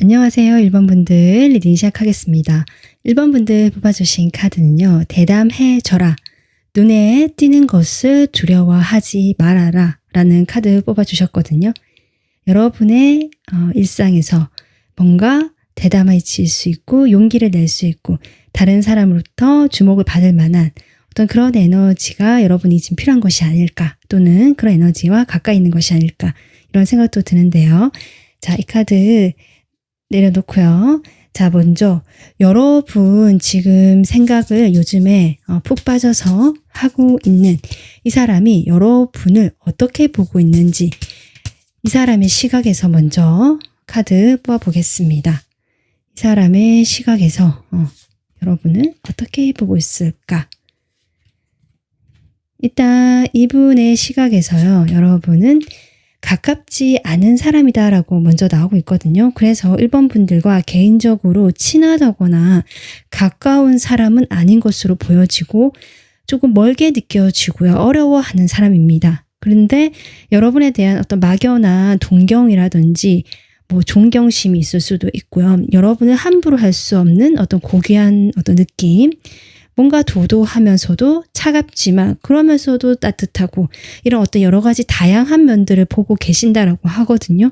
안녕하세요. 1번 분들 리딩 시작하겠습니다. 1번 분들 뽑아주신 카드는요. 대담해져라. 눈에 띄는 것을 두려워하지 말아라 라는 카드 뽑아주셨거든요. 여러분의 일상에서 뭔가 대담해질 수 있고 용기를 낼 수 있고 다른 사람으로부터 주목을 받을 만한 어떤 그런 에너지가 여러분이 지금 필요한 것이 아닐까, 또는 그런 에너지와 가까이 있는 것이 아닐까, 이런 생각도 드는데요. 자, 이 카드 내려놓고요. 자, 먼저 여러분 지금 생각을 요즘에 푹 빠져서 하고 있는 이 사람이 여러분을 어떻게 보고 있는지, 이 사람의 시각에서 먼저 카드 뽑아 보겠습니다. 이 사람의 시각에서 여러분을 어떻게 보고 있을까? 일단 이분의 시각에서요, 여러분은 가깝지 않은 사람이다라고 먼저 나오고 있거든요. 그래서 1번 분들과 개인적으로 친하다거나 가까운 사람은 아닌 것으로 보여지고 조금 멀게 느껴지고요. 어려워하는 사람입니다. 그런데 여러분에 대한 어떤 막연한 동경이라든지 존경심이 있을 수도 있고요. 여러분을 함부로 할 수 없는 어떤 고귀한 어떤 느낌, 뭔가 도도하면서도 차갑지만 그러면서도 따뜻하고, 이런 어떤 여러 가지 다양한 면들을 보고 계신다라고 하거든요.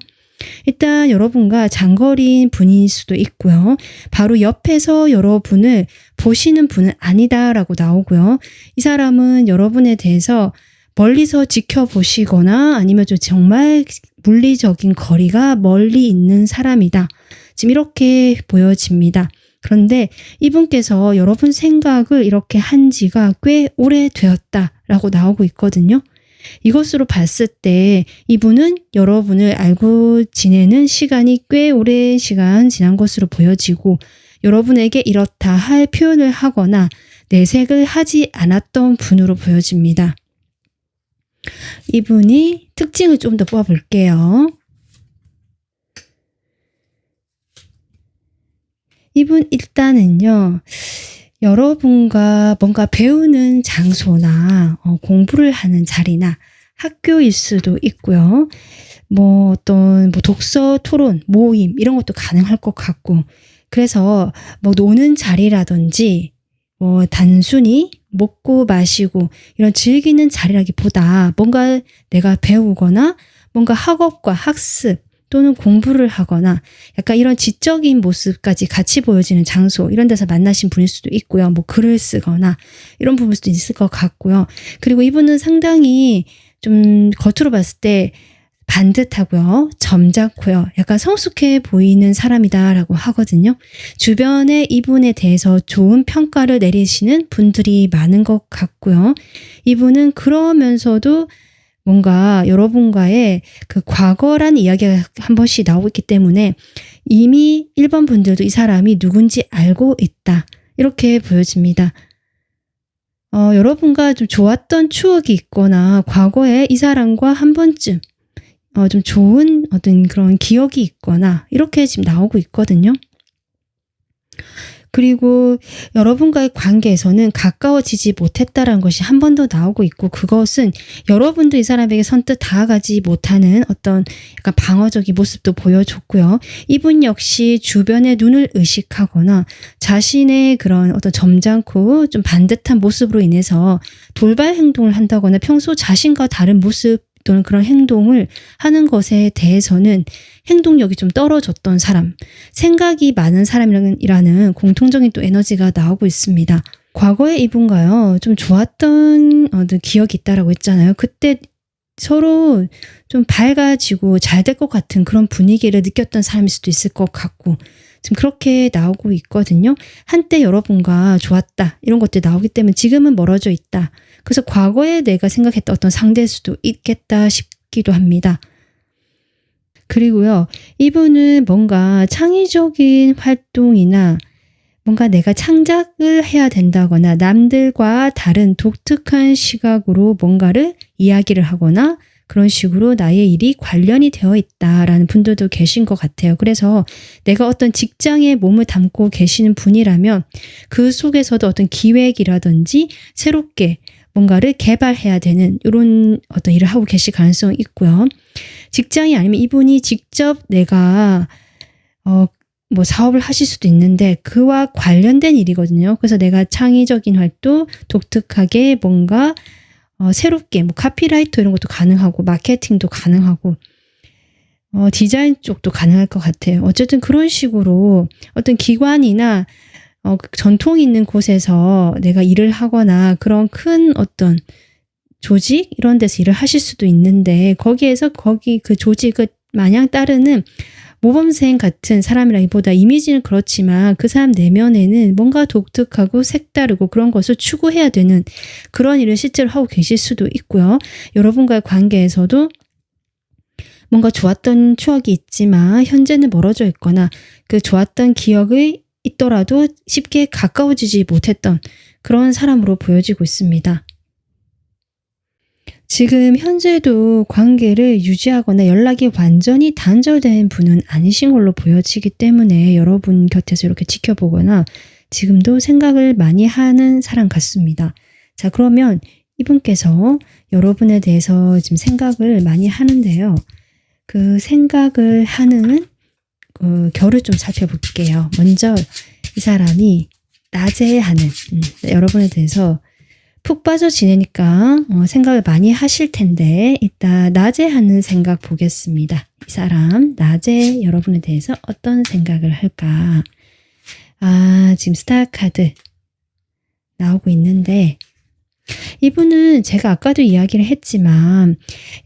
일단 여러분과 장거리인 분일 수도 있고요. 바로 옆에서 여러분을 보시는 분은 아니다라고 나오고요. 이 사람은 여러분에 대해서 멀리서 지켜보시거나 아니면 좀 정말 물리적인 거리가 멀리 있는 사람이다, 지금 이렇게 보여집니다. 그런데 이분께서 여러분 생각을 이렇게 한 지가 꽤 오래되었다라고 나오고 있거든요. 이것으로 봤을 때 이분은 여러분을 알고 지내는 시간이 꽤 오랜 시간 지난 것으로 보여지고, 여러분에게 이렇다 할 표현을 하거나 내색을 하지 않았던 분으로 보여집니다. 이분이 특징을 좀 더 뽑아볼게요. 이분 일단은요, 여러분과 뭔가 배우는 장소나 공부를 하는 자리나 학교일 수도 있고요. 어떤 독서 토론, 모임 이런 것도 가능할 것 같고, 그래서 노는 자리라든지 단순히 먹고 마시고 이런 즐기는 자리라기보다 뭔가 내가 배우거나 뭔가 학업과 학습 또는 공부를 하거나 약간 이런 지적인 모습까지 같이 보여지는 장소, 이런 데서 만나신 분일 수도 있고요. 글을 쓰거나 이런 부분일 수도 있을 것 같고요. 그리고 이분은 상당히 좀 겉으로 봤을 때 반듯하고요, 점잖고요, 약간 성숙해 보이는 사람이다라고 하거든요. 주변에 이분에 대해서 좋은 평가를 내리시는 분들이 많은 것 같고요. 이분은 그러면서도 뭔가 여러분과의 그 과거란 이야기가 한 번씩 나오고 있기 때문에 이미 1번 분들도 이 사람이 누군지 알고 있다, 이렇게 보여집니다. 여러분과 좀 좋았던 추억이 있거나 과거에 이 사람과 한 번쯤 좀 좋은 어떤 그런 기억이 있거나 이렇게 지금 나오고 있거든요. 그리고 여러분과의 관계에서는 가까워지지 못했다라는 것이 한 번 더 나오고 있고, 그것은 여러분도 이 사람에게 선뜻 다가가지 못하는 어떤 약간 방어적인 모습도 보여줬고요. 이분 역시 주변의 눈을 의식하거나 자신의 그런 어떤 점잖고 좀 반듯한 모습으로 인해서 돌발 행동을 한다거나 평소 자신과 다른 모습 또는 그런 행동을 하는 것에 대해서는 행동력이 좀 떨어졌던 사람, 생각이 많은 사람이라는 공통적인 또 에너지가 나오고 있습니다. 과거에 이분과요, 좀 좋았던 기억이 있다라고 했잖아요. 그때 서로 좀 밝아지고 잘 될 것 같은 그런 분위기를 느꼈던 사람일 수도 있을 것 같고, 지금 그렇게 나오고 있거든요. 한때 여러분과 좋았다, 이런 것들이 나오기 때문에 지금은 멀어져 있다. 그래서 과거에 내가 생각했던 어떤 상대일 수도 있겠다 싶기도 합니다. 그리고요, 이분은 뭔가 창의적인 활동이나 뭔가 내가 창작을 해야 된다거나 남들과 다른 독특한 시각으로 뭔가를 이야기를 하거나 그런 식으로 나의 일이 관련이 되어 있다라는 분들도 계신 것 같아요. 그래서 내가 어떤 직장에 몸을 담고 계시는 분이라면 그 속에서도 어떤 기획이라든지 새롭게 뭔가를 개발해야 되는 이런 어떤 일을 하고 계실 가능성이 있고요. 직장이 아니면 이분이 직접 내가 뭐 사업을 하실 수도 있는데 그와 관련된 일이거든요. 그래서 내가 창의적인 활동, 독특하게 뭔가 새롭게 뭐 카피라이터 이런 것도 가능하고 마케팅도 가능하고 디자인 쪽도 가능할 것 같아요. 어쨌든 그런 식으로 어떤 기관이나 전통이 있는 곳에서 내가 일을 하거나 그런 큰 어떤 조직 이런 데서 일을 하실 수도 있는데 거기에서 그 조직을 마냥 따르는 모범생 같은 사람이라기보다 이미지는 그렇지만 그 사람 내면에는 뭔가 독특하고 색다르고 그런 것을 추구해야 되는 그런 일을 실제로 하고 계실 수도 있고요. 여러분과의 관계에서도 뭔가 좋았던 추억이 있지만 현재는 멀어져 있거나 그 좋았던 기억이 있더라도 쉽게 가까워지지 못했던 그런 사람으로 보여지고 있습니다. 지금 현재도 관계를 유지하거나 연락이 완전히 단절된 분은 아니신 걸로 보여지기 때문에 여러분 곁에서 이렇게 지켜보거나 지금도 생각을 많이 하는 사람 같습니다. 자, 그러면 이분께서 여러분에 대해서 지금 생각을 많이 하는데요. 그 생각을 하는 결을 좀 살펴볼게요. 먼저 이 사람이 낮에 하는 여러분에 대해서 푹 빠져 지내니까 생각을 많이 하실 텐데 이따 낮에 하는 생각 보겠습니다. 이 사람 낮에 여러분에 대해서 어떤 생각을 할까? 지금 스타 카드 나오고 있는데 이분은 제가 아까도 이야기를 했지만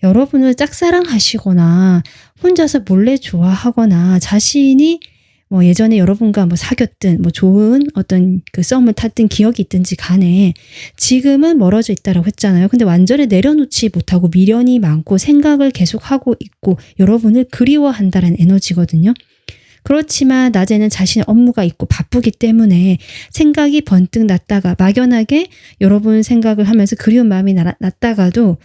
여러분을 짝사랑하시거나 혼자서 몰래 좋아하거나 자신이 뭐 예전에 여러분과 뭐 사귀었든 뭐 좋은 어떤 그 썸을 탔든 기억이 있든지 간에 지금은 멀어져 있다라고 했잖아요. 근데 완전히 내려놓지 못하고 미련이 많고 생각을 계속하고 있고 여러분을 그리워한다는 에너지거든요. 그렇지만 낮에는 자신의 업무가 있고 바쁘기 때문에 생각이 번뜩 났다가 막연하게 여러분 생각을 하면서 그리운 마음이 났다가도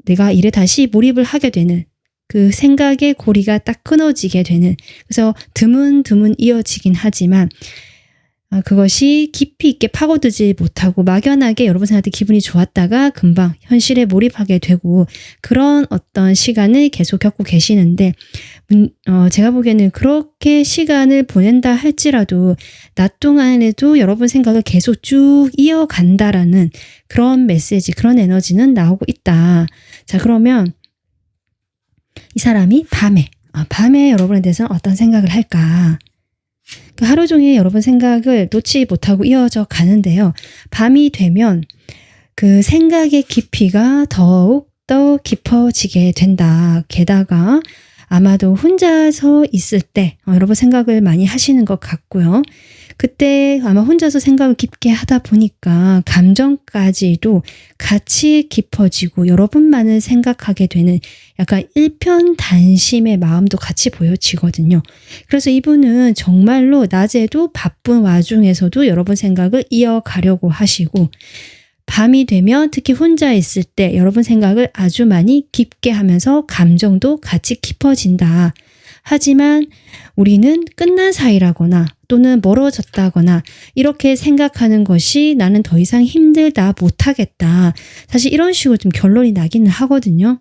내가 일에 다시 몰입을 하게 되는 그 생각의 고리가 딱 끊어지게 되는 그래서 드문드문 이어지긴 하지만 그것이 깊이 있게 파고들지 못하고 막연하게 여러분 생각할 때 기분이 좋았다가 금방 현실에 몰입하게 되고 그런 어떤 시간을 계속 겪고 계시는데 제가 보기에는 그렇게 시간을 보낸다 할지라도 낮 동안에도 여러분 생각을 계속 쭉 이어간다라는 그런 메시지, 그런 에너지는 나오고 있다. 자, 그러면 이 사람이 밤에 여러분에 대해서 어떤 생각을 할까? 하루 종일 여러분 생각을 놓지 못하고 이어져 가는데요. 밤이 되면 그 생각의 깊이가 더욱 더 깊어지게 된다. 게다가 아마도 혼자서 있을 때 여러분 생각을 많이 하시는 것 같고요. 그때 아마 혼자서 생각을 깊게 하다 보니까 감정까지도 같이 깊어지고 여러분만을 생각하게 되는 약간 일편단심의 마음도 같이 보여지거든요. 그래서 이분은 정말로 낮에도 바쁜 와중에서도 여러분 생각을 이어가려고 하시고 밤이 되면 특히 혼자 있을 때 여러분 생각을 아주 많이 깊게 하면서 감정도 같이 깊어진다. 하지만 우리는 끝난 사이라거나 또는 멀어졌다거나 이렇게 생각하는 것이 나는 더 이상 힘들다, 못하겠다. 사실 이런 식으로 좀 결론이 나기는 하거든요.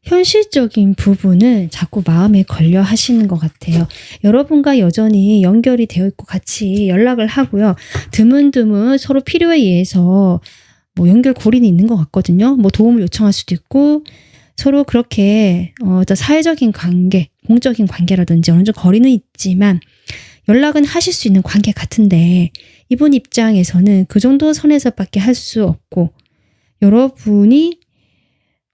현실적인 부분을 자꾸 마음에 걸려 하시는 것 같아요. 여러분과 여전히 연결이 되어 있고 같이 연락을 하고요. 드문드문 서로 필요에 의해서 뭐 연결고리는 있는 것 같거든요. 뭐 도움을 요청할 수도 있고 서로 그렇게 사회적인 관계, 공적인 관계라든지 어느 정도 거리는 있지만 연락은 하실 수 있는 관계 같은데 이분 입장에서는 그 정도 선에서밖에 할 수 없고 여러분이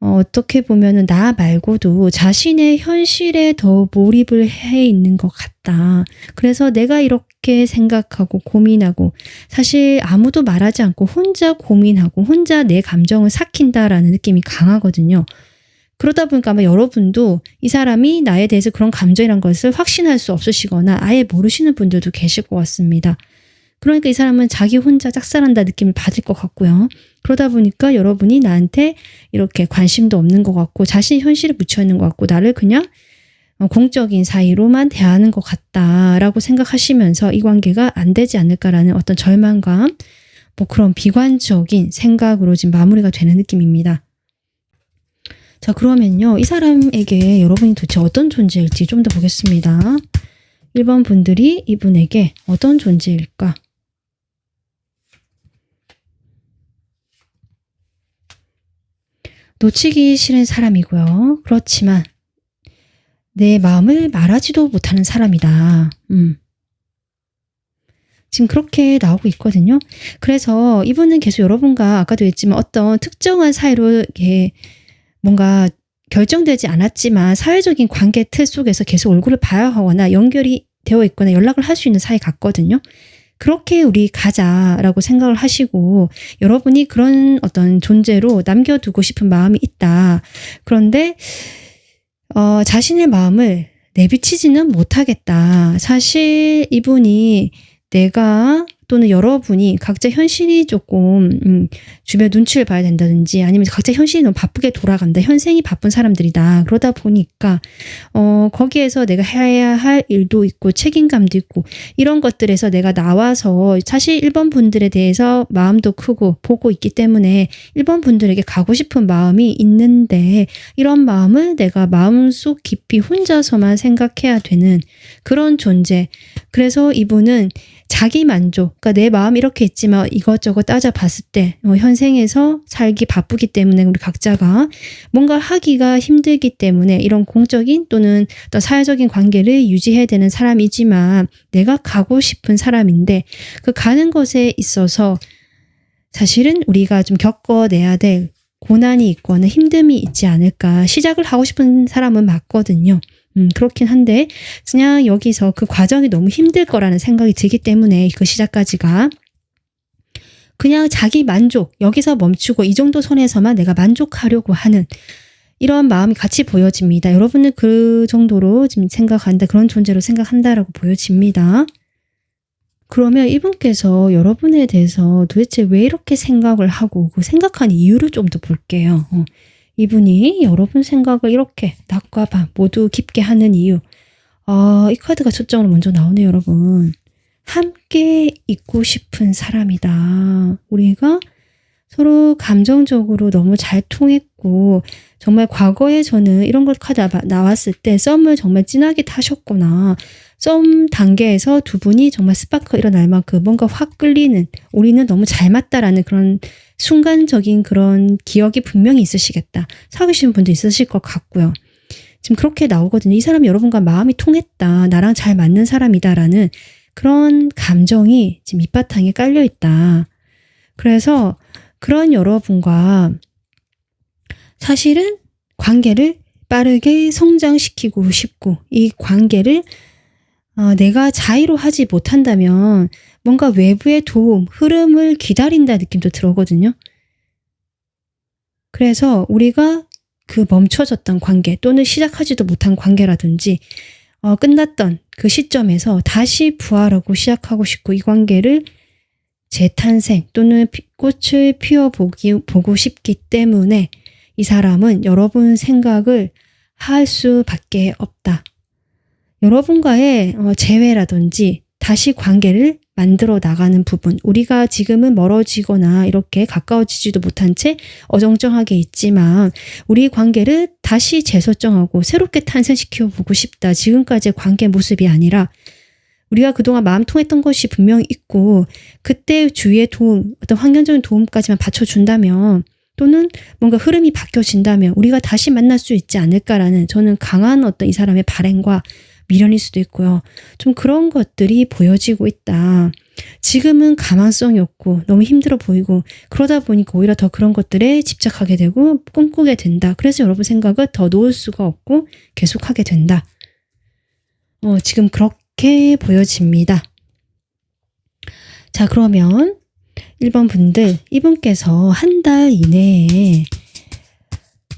어떻게 보면은 나 말고도 자신의 현실에 더 몰입을 해 있는 것 같다. 그래서 내가 이렇게 생각하고 고민하고 사실 아무도 말하지 않고 혼자 고민하고 혼자 내 감정을 삭힌다라는 느낌이 강하거든요. 그러다 보니까 아마 여러분도 이 사람이 나에 대해서 그런 감정이란 것을 확신할 수 없으시거나 아예 모르시는 분들도 계실 것 같습니다. 그러니까 이 사람은 자기 혼자 짝사랑한다 느낌을 받을 것 같고요. 그러다 보니까 여러분이 나한테 이렇게 관심도 없는 것 같고 자신이 현실에 묻혀있는 것 같고 나를 그냥 공적인 사이로만 대하는 것 같다라고 생각하시면서 이 관계가 안 되지 않을까라는 어떤 절망감 뭐 그런 비관적인 생각으로 지금 마무리가 되는 느낌입니다. 자, 그러면요. 이 사람에게 여러분이 도대체 어떤 존재일지 좀 더 보겠습니다. 1번 분들이 이분에게 어떤 존재일까? 놓치기 싫은 사람이고요. 그렇지만 내 마음을 말하지도 못하는 사람이다. 지금 그렇게 나오고 있거든요. 그래서 이분은 계속 여러분과 아까도 했지만 어떤 특정한 사이로 이렇게 뭔가 결정되지 않았지만 사회적인 관계 틀 속에서 계속 얼굴을 봐야 하거나 연결이 되어 있거나 연락을 할 수 있는 사이 같거든요. 그렇게 우리 가자라고 생각을 하시고 여러분이 그런 어떤 존재로 남겨두고 싶은 마음이 있다. 그런데 자신의 마음을 내비치지는 못하겠다. 사실 이분이 내가 또는 여러분이 각자 현실이 조금 주변 눈치를 봐야 된다든지 아니면 각자 현실이 너무 바쁘게 돌아간다. 현생이 바쁜 사람들이다. 그러다 보니까 거기에서 내가 해야 할 일도 있고 책임감도 있고 이런 것들에서 내가 나와서 사실 1번 분들에 대해서 마음도 크고 보고 있기 때문에 1번 분들에게 가고 싶은 마음이 있는데 이런 마음을 내가 마음속 깊이 혼자서만 생각해야 되는 그런 존재. 그래서 이분은 자기 만족, 그러니까 내 마음 이렇게 있지만 이것저것 따져봤을 때 현생에서 살기 바쁘기 때문에 우리 각자가 뭔가 하기가 힘들기 때문에 이런 공적인 또는 어떤 사회적인 관계를 유지해야 되는 사람이지만 내가 가고 싶은 사람인데 그 가는 것에 있어서 사실은 우리가 좀 겪어내야 될 고난이 있거나 힘듦이 있지 않을까. 시작을 하고 싶은 사람은 맞거든요. 그렇긴 한데 그냥 여기서 그 과정이 너무 힘들 거라는 생각이 들기 때문에 그 시작까지가 그냥 자기 만족 여기서 멈추고 이 정도 선에서만 내가 만족하려고 하는 이런 마음이 같이 보여집니다. 여러분은 그 정도로 지금 생각한다. 그런 존재로 생각한다라고 보여집니다. 그러면 이분께서 여러분에 대해서 도대체 왜 이렇게 생각을 하고 그 생각한 이유를 좀 더 볼게요. 이분이 여러분 생각을 이렇게 낮과 밤 모두 깊게 하는 이유. 이 카드가 초점으로 먼저 나오네요, 여러분. 함께 있고 싶은 사람이다. 우리가 서로 감정적으로 너무 잘 통했고 정말 과거에 저는 이런 것 카드 나왔을 때 썸을 정말 진하게 타셨구나. 썸 단계에서 두 분이 정말 스파크가 일어날 만큼 뭔가 확 끌리는 우리는 너무 잘 맞다라는 그런 순간적인 그런 기억이 분명히 있으시겠다. 사귀신 분도 있으실 것 같고요. 지금 그렇게 나오거든요. 이 사람이 여러분과 마음이 통했다. 나랑 잘 맞는 사람이다라는 그런 감정이 지금 밑바탕에 깔려 있다. 그래서 그런 여러분과 사실은 관계를 빠르게 성장시키고 싶고 이 관계를 내가 자의로 하지 못한다면 뭔가 외부의 도움, 흐름을 기다린다 느낌도 들어거든요. 그래서 우리가 그 멈춰졌던 관계 또는 시작하지도 못한 관계라든지 끝났던 그 시점에서 다시 부활하고 시작하고 싶고 이 관계를 재탄생 또는 꽃을 피워보고 싶기 때문에 이 사람은 여러분 생각을 할 수밖에 없다. 여러분과의 재회라든지 다시 관계를 만들어 나가는 부분 우리가 지금은 멀어지거나 이렇게 가까워지지도 못한 채 어정쩡하게 있지만 우리 관계를 다시 재설정하고 새롭게 탄생시켜 보고 싶다. 지금까지의 관계 모습이 아니라 우리가 그동안 마음 통했던 것이 분명히 있고 그때 주위의 도움 어떤 환경적인 도움까지만 받쳐준다면 또는 뭔가 흐름이 바뀌어진다면 우리가 다시 만날 수 있지 않을까라는 저는 강한 어떤 이 사람의 바램과 미련일 수도 있고요. 좀 그런 것들이 보여지고 있다. 지금은 가망성이 없고 너무 힘들어 보이고 그러다 보니까 오히려 더 그런 것들에 집착하게 되고 꿈꾸게 된다. 그래서 여러분 생각을 더 놓을 수가 없고 계속하게 된다. 지금 그렇게 보여집니다. 자, 그러면 1번 분들 이분께서 한 달 이내에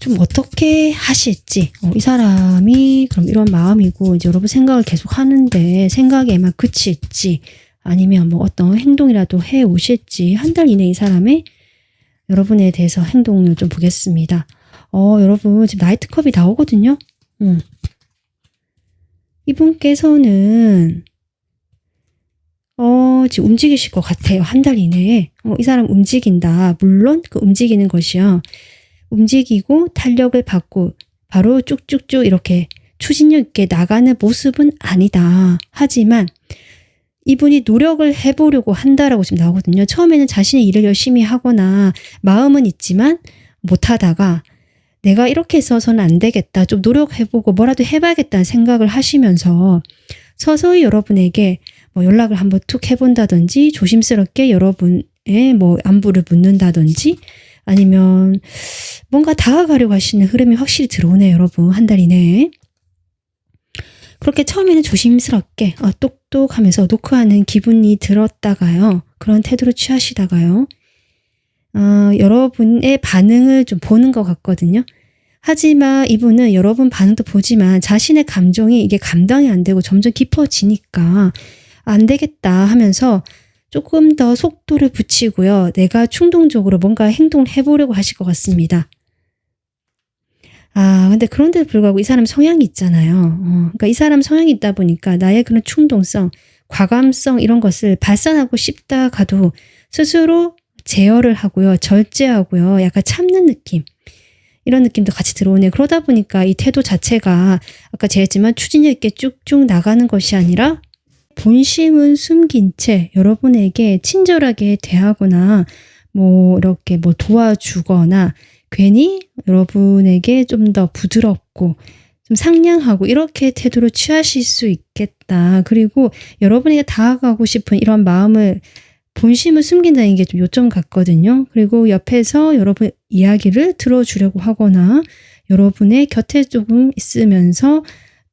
좀 어떻게 하실지 이 사람이 그럼 이런 마음이고 이제 여러분 생각을 계속 하는데 생각에만 그칠지 아니면 뭐 어떤 행동이라도 해 오실지 한 달 이내 이 사람의 여러분에 대해서 행동을 좀 보겠습니다. 여러분 지금 나이트컵이 나오거든요. 이분께서는 지금 움직이실 것 같아요. 한 달 이내에. 이 사람 움직인다. 물론 그 움직이는 것이요. 움직이고 탄력을 받고 바로 쭉쭉쭉 이렇게 추진력 있게 나가는 모습은 아니다. 하지만 이분이 노력을 해보려고 한다라고 지금 나오거든요. 처음에는 자신의 일을 열심히 하거나 마음은 있지만 못하다가 내가 이렇게 써서는 안 되겠다. 좀 노력해보고 뭐라도 해봐야겠다는 생각을 하시면서 서서히 여러분에게 뭐 연락을 한번 툭 해본다든지 조심스럽게 여러분의 뭐 안부를 묻는다든지 아니면 뭔가 다가가려고 하시는 흐름이 확실히 들어오네요. 여러분 한 달 이내에. 그렇게 처음에는 조심스럽게 똑똑하면서 노크하는 기분이 들었다가요. 그런 태도를 취하시다가요. 여러분의 반응을 좀 보는 것 같거든요. 하지만 이분은 여러분 반응도 보지만 자신의 감정이 이게 감당이 안 되고 점점 깊어지니까 안 되겠다 하면서 조금 더 속도를 붙이고요. 내가 충동적으로 뭔가 행동을 해보려고 하실 것 같습니다. 근데 그런데도 불구하고 이 사람 성향이 있잖아요. 그러니까 이 사람 성향이 있다 보니까 나의 그런 충동성, 과감성 이런 것을 발산하고 싶다 가도 스스로 제어를 하고요. 절제하고요. 약간 참는 느낌. 이런 느낌도 같이 들어오네요. 그러다 보니까 이 태도 자체가 아까 제가 했지만 추진력 있게 쭉쭉 나가는 것이 아니라 본심은 숨긴 채 여러분에게 친절하게 대하거나 뭐 이렇게 뭐 도와주거나 괜히 여러분에게 좀 더 부드럽고 좀 상냥하고 이렇게 태도를 취하실 수 있겠다. 그리고 여러분에게 다가가고 싶은 이런 마음을 본심을 숨긴다는 게 좀 요점 같거든요. 그리고 옆에서 여러분 이야기를 들어주려고 하거나 여러분의 곁에 조금 있으면서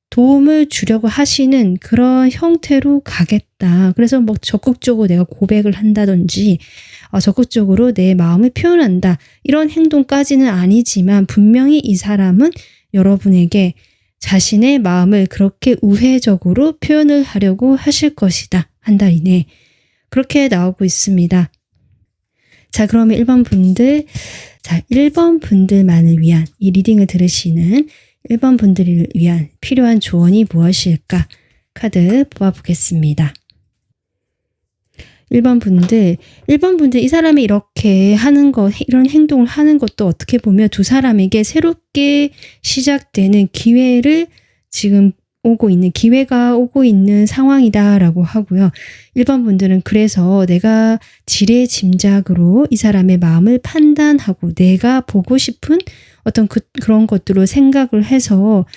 도움을 주려고 하시는 그런 형태로 가겠다. 그래서 뭐 적극적으로 내가 고백을 한다든지 적극적으로 내 마음을 표현한다. 이런 행동까지는 아니지만 분명히 이 사람은 여러분에게 자신의 마음을 그렇게 우회적으로 표현을 하려고 하실 것이다. 한 달 이내. 그렇게 나오고 있습니다. 자, 그러면 1번 분들, 1번 분들만을 위한 이 리딩을 들으시는 1번 분들을 위한 필요한 조언이 무엇일까? 카드 뽑아보겠습니다. 1번 분들 이 사람이 이렇게 하는 것, 이런 행동을 하는 것도 어떻게 보면 두 사람에게 새롭게 시작되는 기회를 지금 기회가 오고 있는 상황이다라고 하고요. 1번 분들은 그래서 내가 지레짐작으로 이 사람의 마음을 판단하고 내가 보고 싶은 어떤 그런 것들로 생각을 해서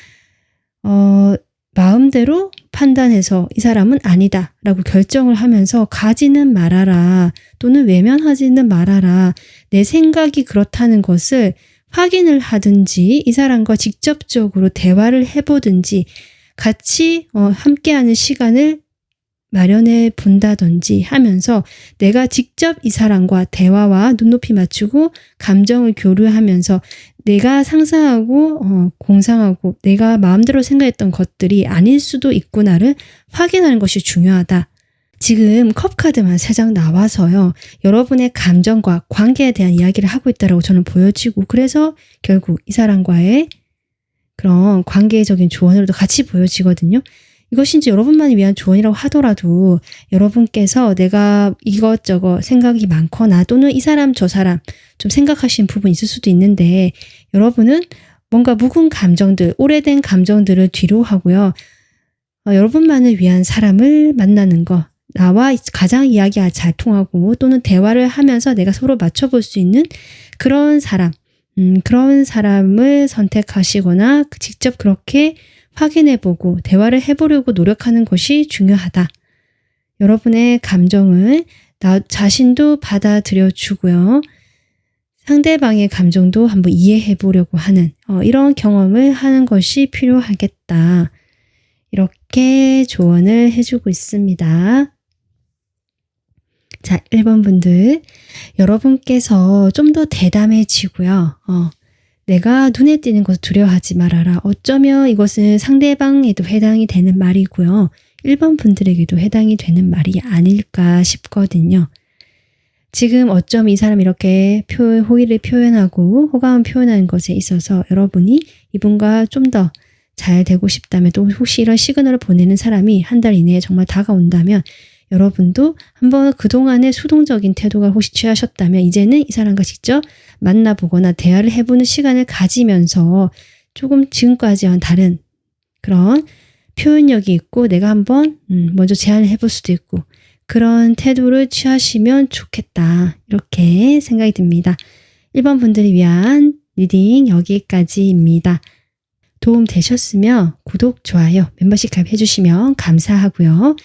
마음대로 판단해서 이 사람은 아니다 라고 결정을 하면서 가지는 말아라 또는 외면하지는 말아라. 내 생각이 그렇다는 것을 확인을 하든지 이 사람과 직접적으로 대화를 해보든지 같이 함께하는 시간을 마련해 본다든지 하면서 내가 직접 이 사람과 대화와 눈높이 맞추고 감정을 교류하면서 내가 상상하고 공상하고 내가 마음대로 생각했던 것들이 아닐 수도 있구나를 확인하는 것이 중요하다. 지금 컵 카드만 3장 나와서요. 여러분의 감정과 관계에 대한 이야기를 하고 있다고 저는 보여지고 그래서 결국 이 사람과의 그런 관계적인 조언으로도 같이 보여지거든요. 이것이 이제 여러분만을 위한 조언이라고 하더라도 여러분께서 내가 이것저것 생각이 많거나 또는 이 사람 저 사람 좀 생각하시는 부분이 있을 수도 있는데 여러분은 뭔가 묵은 감정들, 오래된 감정들을 뒤로 하고요. 여러분만을 위한 사람을 만나는 거, 나와 가장 이야기가 잘 통하고 또는 대화를 하면서 내가 서로 맞춰볼 수 있는 그런 사람, 그런 사람을 선택하시거나 직접 그렇게 확인해보고 대화를 해보려고 노력하는 것이 중요하다. 여러분의 감정을 나 자신도 받아들여주고요. 상대방의 감정도 한번 이해해보려고 하는 이런 경험을 하는 것이 필요하겠다. 이렇게 조언을 해주고 있습니다. 자, 1번 분들 여러분께서 좀 더 대담해지고요. 내가 눈에 띄는 것을 두려워하지 말아라. 어쩌면 이것은 상대방에도 해당이 되는 말이고요. 1번 분들에게도 해당이 되는 말이 아닐까 싶거든요. 지금 어쩜 이 사람이 이렇게 호의를 표현하고 호감을 표현하는 것에 있어서 여러분이 이분과 좀 더 잘 되고 싶다면 또 혹시 이런 시그널을 보내는 사람이 한 달 이내에 정말 다가온다면 여러분도 한번 그동안의 수동적인 태도가 혹시 취하셨다면 이제는 이 사람과 직접 만나보거나 대화를 해보는 시간을 가지면서 조금 지금까지와는 다른 그런 표현력이 있고 내가 한번 먼저 제안을 해볼 수도 있고 그런 태도를 취하시면 좋겠다. 이렇게 생각이 듭니다. 1번 분들을 위한 리딩 여기까지입니다. 도움 되셨으면 구독, 좋아요, 멤버십 가입 해주시면 감사하고요.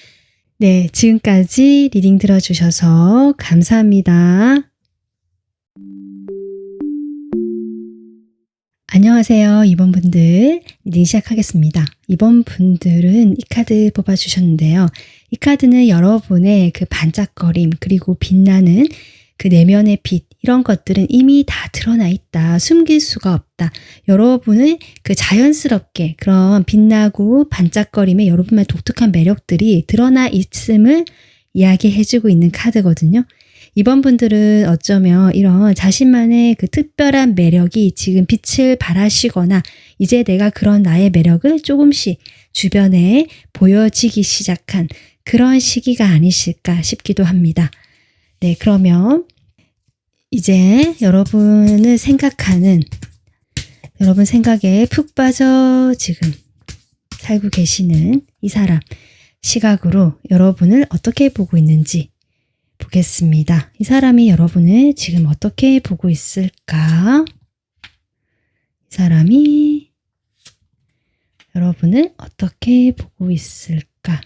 네, 지금까지 리딩 들어주셔서 감사합니다. 안녕하세요. 2번 분들 리딩 시작하겠습니다. 2번 분들은 이 카드 뽑아주셨는데요. 이 카드는 여러분의 그 반짝거림 그리고 빛나는 그 내면의 빛 이런 것들은 이미 다 드러나 있다. 숨길 수가 없다. 여러분의 그 자연스럽게 그런 빛나고 반짝거림의 여러분의 독특한 매력들이 드러나 있음을 이야기해주고 있는 카드거든요. 이번 분들은 어쩌면 이런 자신만의 그 특별한 매력이 지금 빛을 발하시거나 이제 내가 그런 나의 매력을 조금씩 주변에 보여지기 시작한 그런 시기가 아니실까 싶기도 합니다. 네, 그러면 이제 여러분을 생각하는 여러분 생각에 푹 빠져 지금 살고 계시는 이 사람 시각으로 여러분을 어떻게 보고 있는지 보겠습니다. 이 사람이 여러분을 지금 어떻게 보고 있을까? 이 사람이 여러분을 어떻게 보고 있을까?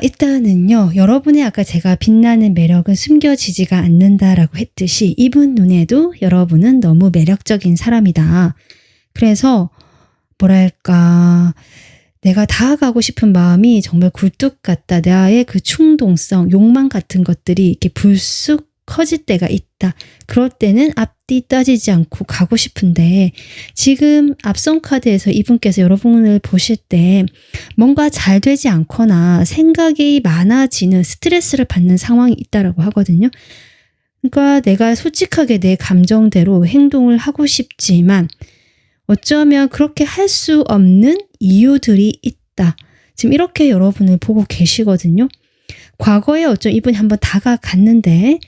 일단은요, 여러분의 아까 제가 빛나는 매력은 숨겨지지가 않는다라고 했듯이 이분 눈에도 여러분은 너무 매력적인 사람이다. 그래서 뭐랄까, 내가 다가가고 싶은 마음이 정말 굴뚝 같다. 나의 그 충동성, 욕망 같은 것들이 이렇게 불쑥 커질 때가 있다. 그럴 때는 앞뒤 따지지 않고 가고 싶은데 지금 앞선 카드에서 이분께서 여러분을 보실 때 뭔가 잘 되지 않거나 생각이 많아지는 스트레스를 받는 상황이 있다라고 하거든요. 그러니까 내가 솔직하게 내 감정대로 행동을 하고 싶지만 어쩌면 그렇게 할 수 없는 이유들이 있다. 지금 이렇게 여러분을 보고 계시거든요. 과거에 어쩜 이분이 한번 다가갔는데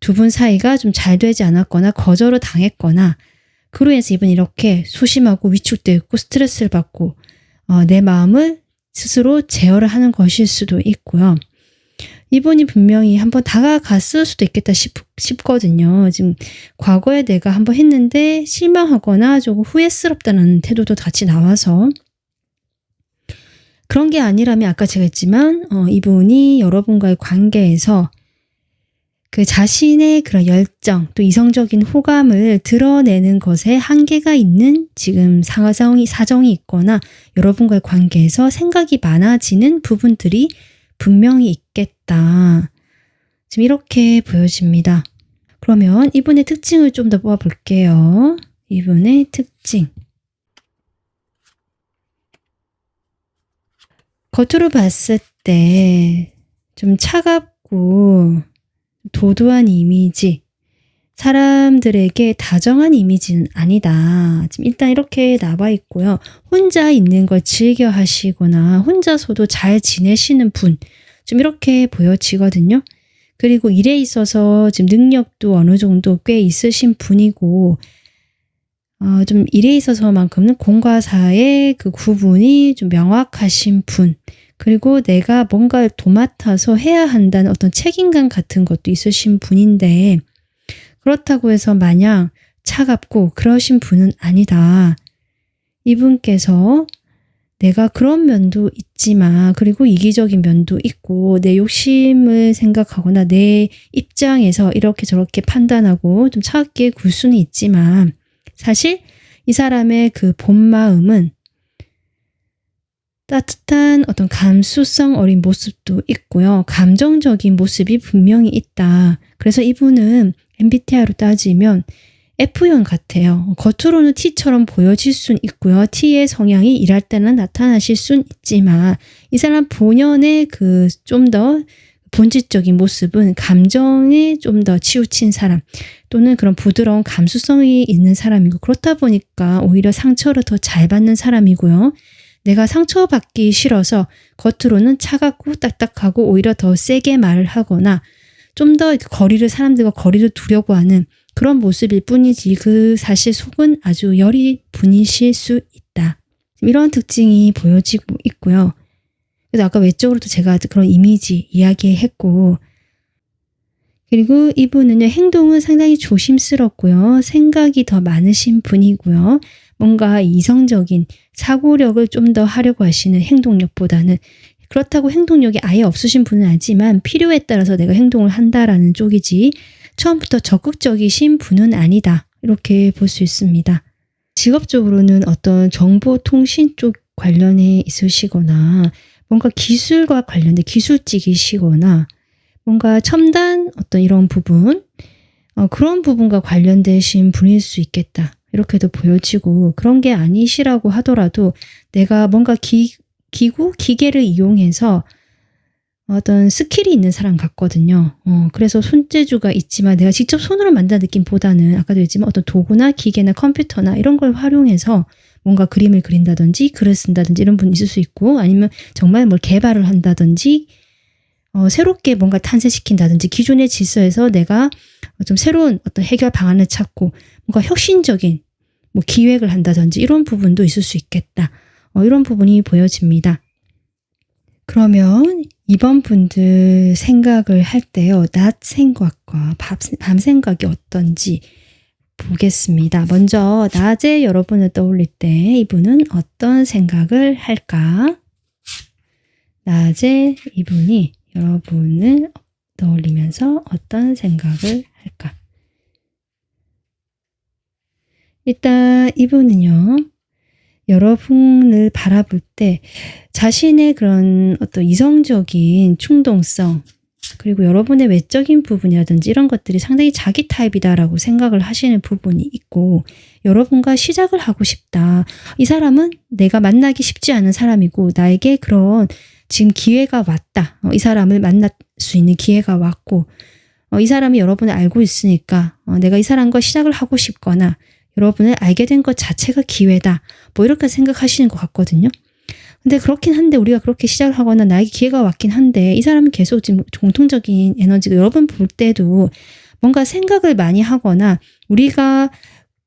두 분 사이가 좀 잘 되지 않았거나 거절을 당했거나 그로 인해서 이분이 이렇게 소심하고 위축되어 있고 스트레스를 받고 내 마음을 스스로 제어를 하는 것일 수도 있고요. 이분이 분명히 한번 다가갔을 수도 있겠다 싶거든요. 지금 과거에 내가 한번 했는데 실망하거나 조금 후회스럽다는 태도도 같이 나와서 그런 게 아니라면 아까 제가 했지만 이분이 여러분과의 관계에서 그 자신의 그런 열정 또 이성적인 호감을 드러내는 것에 한계가 있는 지금 사정이 있거나 여러분과의 관계에서 생각이 많아지는 부분들이 분명히 있겠다. 지금 이렇게 보여집니다. 그러면 이분의 특징을 좀 더 뽑아볼게요. 이분의 특징. 겉으로 봤을 때 좀 차갑고 도도한 이미지, 사람들에게 다정한 이미지는 아니다. 지금 일단 이렇게 나와 있고요. 혼자 있는 걸 즐겨 하시거나 혼자서도 잘 지내시는 분, 좀 이렇게 보여지거든요. 그리고 일에 있어서 지금 능력도 어느 정도 꽤 있으신 분이고 좀 일에 있어서만큼은 공과 사의 그 구분이 좀 명확하신 분, 그리고 내가 뭔가를 도맡아서 해야 한다는 어떤 책임감 같은 것도 있으신 분인데 그렇다고 해서 마냥 차갑고 그러신 분은 아니다. 이분께서 내가 그런 면도 있지만 그리고 이기적인 면도 있고 내 욕심을 생각하거나 내 입장에서 이렇게 저렇게 판단하고 좀 차갑게 굴 수는 있지만 사실 이 사람의 그 본 마음은 따뜻한 어떤 감수성 어린 모습도 있고요. 감정적인 모습이 분명히 있다. 그래서 이분은 MBTI로 따지면 F형 같아요. 겉으로는 T처럼 보여질 순 있고요. T의 성향이 일할 때는 나타나실 순 있지만 이 사람 본연의 그 좀 더 본질적인 모습은 감정에 좀 더 치우친 사람 또는 그런 부드러운 감수성이 있는 사람이고 그렇다 보니까 오히려 상처를 더 잘 받는 사람이고요. 내가 상처받기 싫어서 겉으로는 차갑고 딱딱하고 오히려 더 세게 말을 하거나 좀 더 사람들과 거리를 두려고 하는 그런 모습일 뿐이지 그 사실 속은 아주 열이 분이실 수 있다. 이런 특징이 보여지고 있고요. 그래서 아까 외적으로도 제가 그런 이미지 이야기했고, 그리고 이분은요, 행동은 상당히 조심스럽고요. 생각이 더 많으신 분이고요. 뭔가 이성적인 사고력을 좀 더 하려고 하시는 행동력보다는, 그렇다고 행동력이 아예 없으신 분은 아니지만 필요에 따라서 내가 행동을 한다라는 쪽이지 처음부터 적극적이신 분은 아니다. 이렇게 볼 수 있습니다. 직업적으로는 어떤 정보통신 쪽 관련해 있으시거나 뭔가 기술과 관련된 기술직이시거나 뭔가 첨단 어떤 이런 부분 그런 부분과 관련되신 분일 수 있겠다. 이렇게도 보여지고 그런 게 아니시라고 하더라도 내가 뭔가 기구, 기계를 이용해서 어떤 스킬이 있는 사람 같거든요. 그래서 손재주가 있지만 내가 직접 손으로 만드는 느낌보다는 아까도 했지만 어떤 도구나 기계나 컴퓨터나 이런 걸 활용해서 뭔가 그림을 그린다든지 글을 쓴다든지 이런 분이 있을 수 있고 아니면 정말 뭘 개발을 한다든지 새롭게 뭔가 탄생시킨다든지 기존의 질서에서 내가 좀 새로운 어떤 해결 방안을 찾고 뭔가 혁신적인 뭐 기획을 한다든지 이런 부분도 있을 수 있겠다. 이런 부분이 보여집니다. 그러면 이번 분들 생각을 할 때요. 낮 생각과 밤 생각이 어떤지 보겠습니다. 먼저 낮에 여러분을 떠올릴 때 이분은 어떤 생각을 할까? 낮에 이분이 여러분을 떠올리면서 어떤 생각을 할까? 일단 이분은요. 여러분을 바라볼 때 자신의 그런 어떤 이성적인 충동성 그리고 여러분의 외적인 부분이라든지 이런 것들이 상당히 자기 타입이다라고 생각을 하시는 부분이 있고 여러분과 시작을 하고 싶다. 이 사람은 내가 만나기 쉽지 않은 사람이고 나에게 그런 지금 기회가 왔다. 이 사람을 만날 수 있는 기회가 왔고 이 사람이 여러분을 알고 있으니까 내가 이 사람과 시작을 하고 싶거나 여러분을 알게 된 것 자체가 기회다. 뭐 이렇게 생각하시는 것 같거든요. 근데 그렇긴 한데 우리가 그렇게 시작을 하거나 나에게 기회가 왔긴 한데 이 사람은 계속 지금 공통적인 에너지가 여러분 볼 때도 뭔가 생각을 많이 하거나 우리가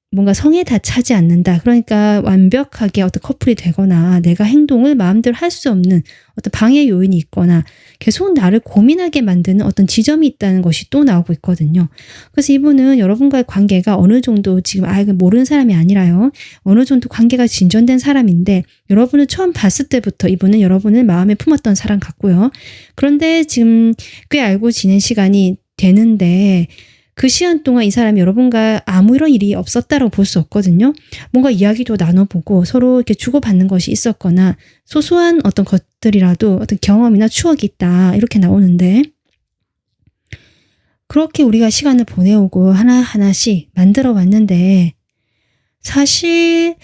뭔가 성에 다 차지 않는다. 그러니까 완벽하게 어떤 커플이 되거나 내가 행동을 마음대로 할 수 없는 어떤 방해 요인이 있거나 계속 나를 고민하게 만드는 어떤 지점이 있다는 것이 또 나오고 있거든요. 그래서 이분은 여러분과의 관계가 어느 정도 지금 모르는 사람이 아니라요. 어느 정도 관계가 진전된 사람인데 여러분을 처음 봤을 때부터 이분은 여러분을 마음에 품었던 사람 같고요. 그런데 지금 꽤 알고 지낸 시간이 되는데 그 시간 동안 이 사람이 여러분과 아무런 일이 없었다라고 볼 수 없거든요. 뭔가 이야기도 나눠보고 서로 이렇게 주고받는 것이 있었거나 소소한 어떤 것들이라도 어떤 경험이나 추억이 있다 이렇게 나오는데 그렇게 우리가 시간을 보내오고 하나하나씩 만들어 왔는데 사실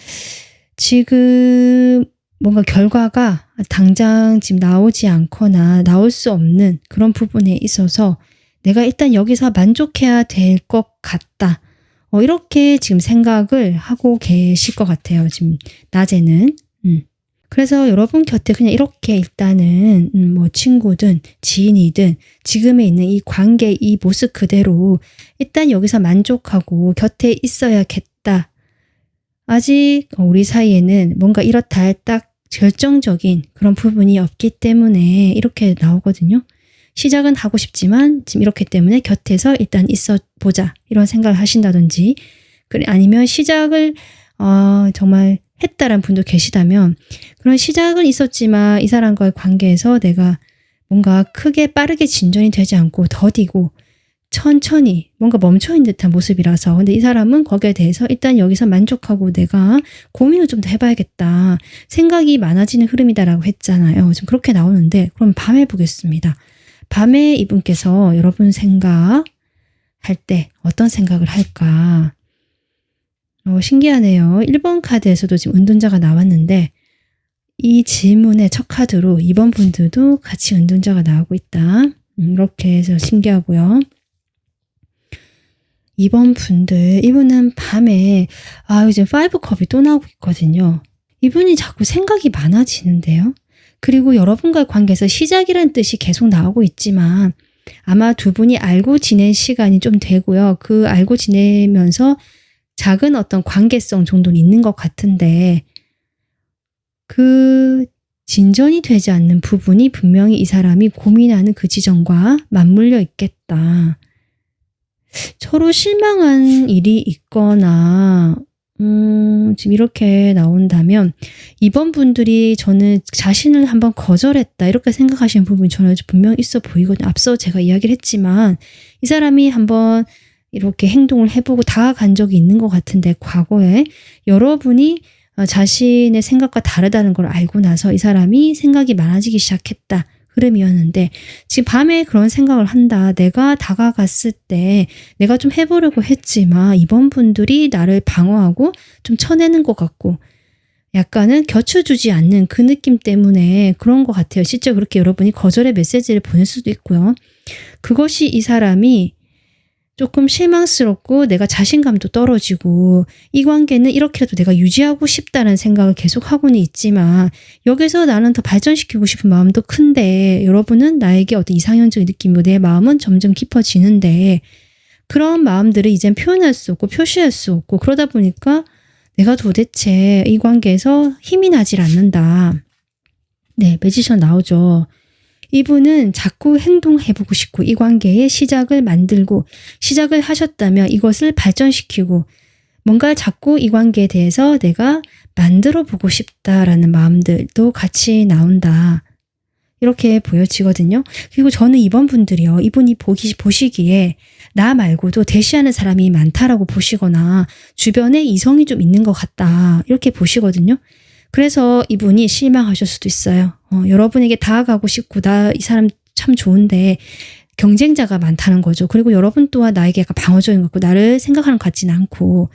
지금 뭔가 결과가 당장 지금 나오지 않거나 나올 수 없는 그런 부분에 있어서 내가 일단 여기서 만족해야 될 것 같다. 이렇게 지금 생각을 하고 계실 것 같아요. 지금 낮에는. 그래서 여러분 곁에 그냥 이렇게 일단은 뭐 친구든 지인이든 지금에 있는 이 관계 이 모습 그대로 일단 여기서 만족하고 곁에 있어야겠다. 아직 우리 사이에는 뭔가 이렇다 할 딱 결정적인 그런 부분이 없기 때문에 이렇게 나오거든요. 시작은 하고 싶지만 지금 이렇기 때문에 곁에서 일단 있어 보자 이런 생각을 하신다든지 아니면 시작을 정말 했다라는 분도 계시다면 그런 시작은 있었지만 이 사람과의 관계에서 내가 뭔가 크게 빠르게 진전이 되지 않고 더디고 천천히 뭔가 멈춰있는 듯한 모습이라서 근데 이 사람은 거기에 대해서 일단 여기서 만족하고 내가 고민을 좀 더 해봐야겠다 생각이 많아지는 흐름이다라고 했잖아요. 지금 그렇게 나오는데 그럼 밤에 보겠습니다. 밤에 이분께서 여러분 생각할 때 어떤 생각을 할까? 신기하네요. 1번 카드에서도 지금 은둔자가 나왔는데 이 질문의 첫 카드로 2번 분들도 같이 은둔자가 나오고 있다. 이렇게 해서 신기하고요. 2번 분들 이분은 밤에 지금 5컵이 또 나오고 있거든요. 이분이 자꾸 생각이 많아지는데요. 그리고 여러분과의 관계에서 시작이라는 뜻이 계속 나오고 있지만 아마 두 분이 알고 지낸 시간이 좀 되고요. 그 알고 지내면서 작은 어떤 관계성 정도는 있는 것 같은데 그 진전이 되지 않는 부분이 분명히 이 사람이 고민하는 그 지점과 맞물려 있겠다. 서로 실망한 일이 있거나 지금 이렇게 나온다면 이번 분들이 저는 자신을 한번 거절했다 이렇게 생각하시는 부분이 저는 분명 있어 보이거든요. 앞서 제가 이야기를 했지만 이 사람이 한번 이렇게 행동을 해보고 다가간 적이 있는 것 같은데 과거에 여러분이 자신의 생각과 다르다는 걸 알고 나서 이 사람이 생각이 많아지기 시작했다. 흐름이었는데 지금 밤에 그런 생각을 한다. 내가 다가갔을 때 내가 좀 해보려고 했지만 이번 분들이 나를 방어하고 좀 쳐내는 것 같고 약간은 곁쳐주지 않는 그 느낌 때문에 그런 것 같아요. 실제 그렇게 여러분이 거절의 메시지를 보낼 수도 있고요. 그것이 이 사람이 조금 실망스럽고 내가 자신감도 떨어지고 이 관계는 이렇게라도 내가 유지하고 싶다는 생각을 계속 하고는 있지만 여기서 나는 더 발전시키고 싶은 마음도 큰데 여러분은 나에게 어떤 이상형적인 느낌이고 내 마음은 점점 깊어지는데 그런 마음들을 이젠 표현할 수 없고 표시할 수 없고 그러다 보니까 내가 도대체 이 관계에서 힘이 나질 않는다. 네, 매지션 나오죠. 이분은 자꾸 행동해보고 싶고 이 관계의 시작을 만들고 시작을 하셨다면 이것을 발전시키고 뭔가 자꾸 이 관계에 대해서 내가 만들어 보고 싶다라는 마음들도 같이 나온다. 이렇게 보여지거든요. 그리고 저는 이번 분들이요. 이분이 보시기에 나 말고도 대시하는 사람이 많다라고 보시거나 주변에 이성이 좀 있는 것 같다. 이렇게 보시거든요. 그래서 이분이 실망하실 수도 있어요. 여러분에게 다가가고 싶고 이 사람 참 좋은데 경쟁자가 많다는 거죠. 그리고 여러분 또한 나에게 약간 방어적인 것 같고 나를 생각하는 것 같지는 않고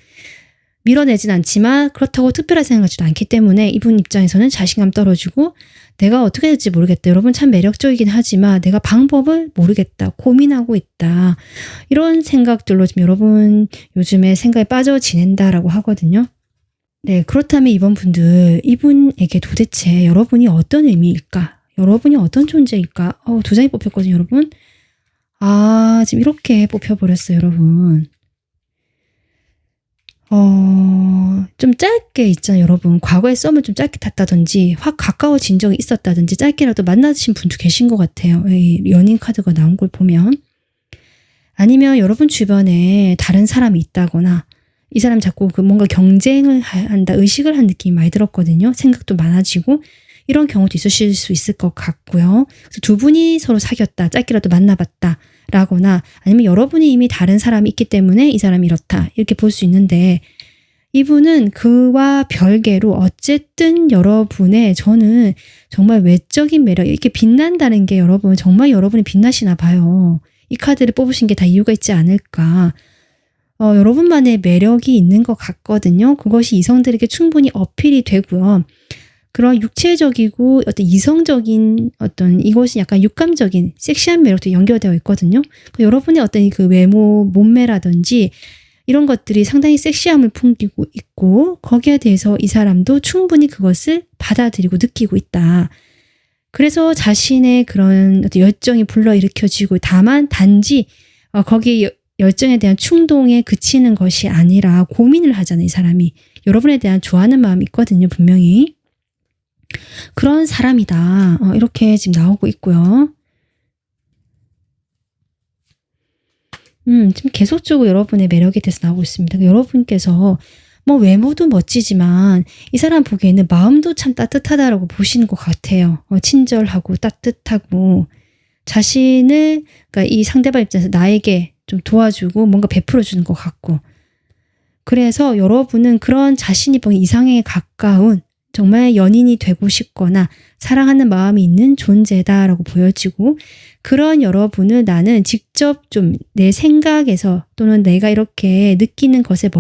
밀어내진 않지만 그렇다고 특별하게 생각하지도 않기 때문에 이분 입장에서는 자신감 떨어지고 내가 어떻게 될지 모르겠다. 여러분 참 매력적이긴 하지만 내가 방법을 모르겠다. 고민하고 있다. 이런 생각들로 지금 여러분 요즘에 생각에 빠져 지낸다라고 하거든요. 네, 그렇다면 이번 분들, 이분에게 도대체 여러분이 어떤 의미일까? 여러분이 어떤 존재일까? 두 장이 뽑혔거든요, 여러분. 지금 이렇게 뽑혀버렸어요, 여러분. 좀 짧게 있잖아요, 여러분. 과거의 썸을 좀 짧게 탔다든지, 확 가까워진 적이 있었다든지, 짧게라도 만나신 분도 계신 것 같아요. 이 연인 카드가 나온 걸 보면. 아니면 여러분 주변에 다른 사람이 있다거나, 이 사람 자꾸 뭔가 경쟁을 한다, 의식을 한 느낌이 많이 들었거든요. 생각도 많아지고 이런 경우도 있으실 수 있을 것 같고요. 그래서 두 분이 서로 사귀었다, 짧게라도 만나봤다 라거나 아니면 여러분이 이미 다른 사람이 있기 때문에 이 사람이 이렇다 이렇게 볼 수 있는데 이분은 그와 별개로 어쨌든 여러분의 저는 정말 외적인 매력 이렇게 빛난다는 게 여러분 정말 여러분이 빛나시나 봐요. 이 카드를 뽑으신 게 다 이유가 있지 않을까. 여러분만의 매력이 있는 것 같거든요. 그것이 이성들에게 충분히 어필이 되고요. 그런 육체적이고 어떤 이성적인 어떤 이것이 약간 육감적인 섹시한 매력도 연결되어 있거든요. 여러분의 어떤 그 외모, 몸매라든지 이런 것들이 상당히 섹시함을 풍기고 있고 거기에 대해서 이 사람도 충분히 그것을 받아들이고 느끼고 있다. 그래서 자신의 그런 어떤 열정이 불러일으켜지고 다만 단지 거기에 열정에 대한 충동에 그치는 것이 아니라 고민을 하잖아요. 이 사람이. 여러분에 대한 좋아하는 마음이 있거든요. 분명히. 그런 사람이다. 이렇게 지금 나오고 있고요. 지금 계속적으로 여러분의 매력에 대해서 나오고 있습니다. 여러분께서 외모도 멋지지만 이 사람 보기에는 마음도 참 따뜻하다라고 보시는 것 같아요. 친절하고 따뜻하고 자신을 그러니까 이 상대방 입장에서 나에게 좀 도와주고 뭔가 베풀어주는 것 같고 그래서 여러분은 그런 자신이 보기 이상에 가까운 정말 연인이 되고 싶거나 사랑하는 마음이 있는 존재다라고 보여지고 그런 여러분을 나는 직접 좀 내 생각에서 또는 내가 이렇게 느끼는 것에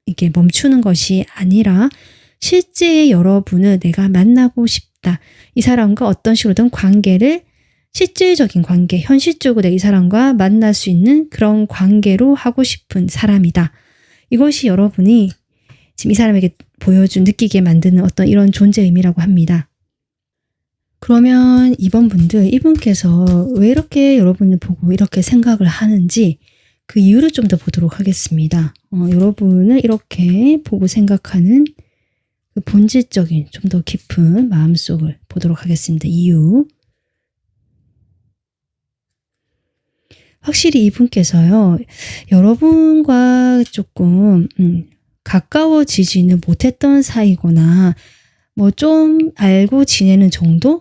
이렇게 멈추는 것이 아니라 실제의 여러분을 내가 만나고 싶다. 이 사람과 어떤 식으로든 관계를 실질적인 관계, 현실적으로 내 이 사람과 만날 수 있는 그런 관계로 하고 싶은 사람이다. 이것이 여러분이 지금 이 사람에게 보여준 느끼게 만드는 어떤 이런 존재 의미라고 합니다. 그러면 이분께서 왜 이렇게 여러분을 보고 이렇게 생각을 하는지 그 이유를 좀 더 보도록 하겠습니다. 여러분을 이렇게 보고 생각하는 그 본질적인 좀 더 깊은 마음속을 보도록 하겠습니다. 이유. 확실히 이분께서요, 여러분과 조금 가까워지지는 못했던 사이거나 뭐 좀 알고 지내는 정도?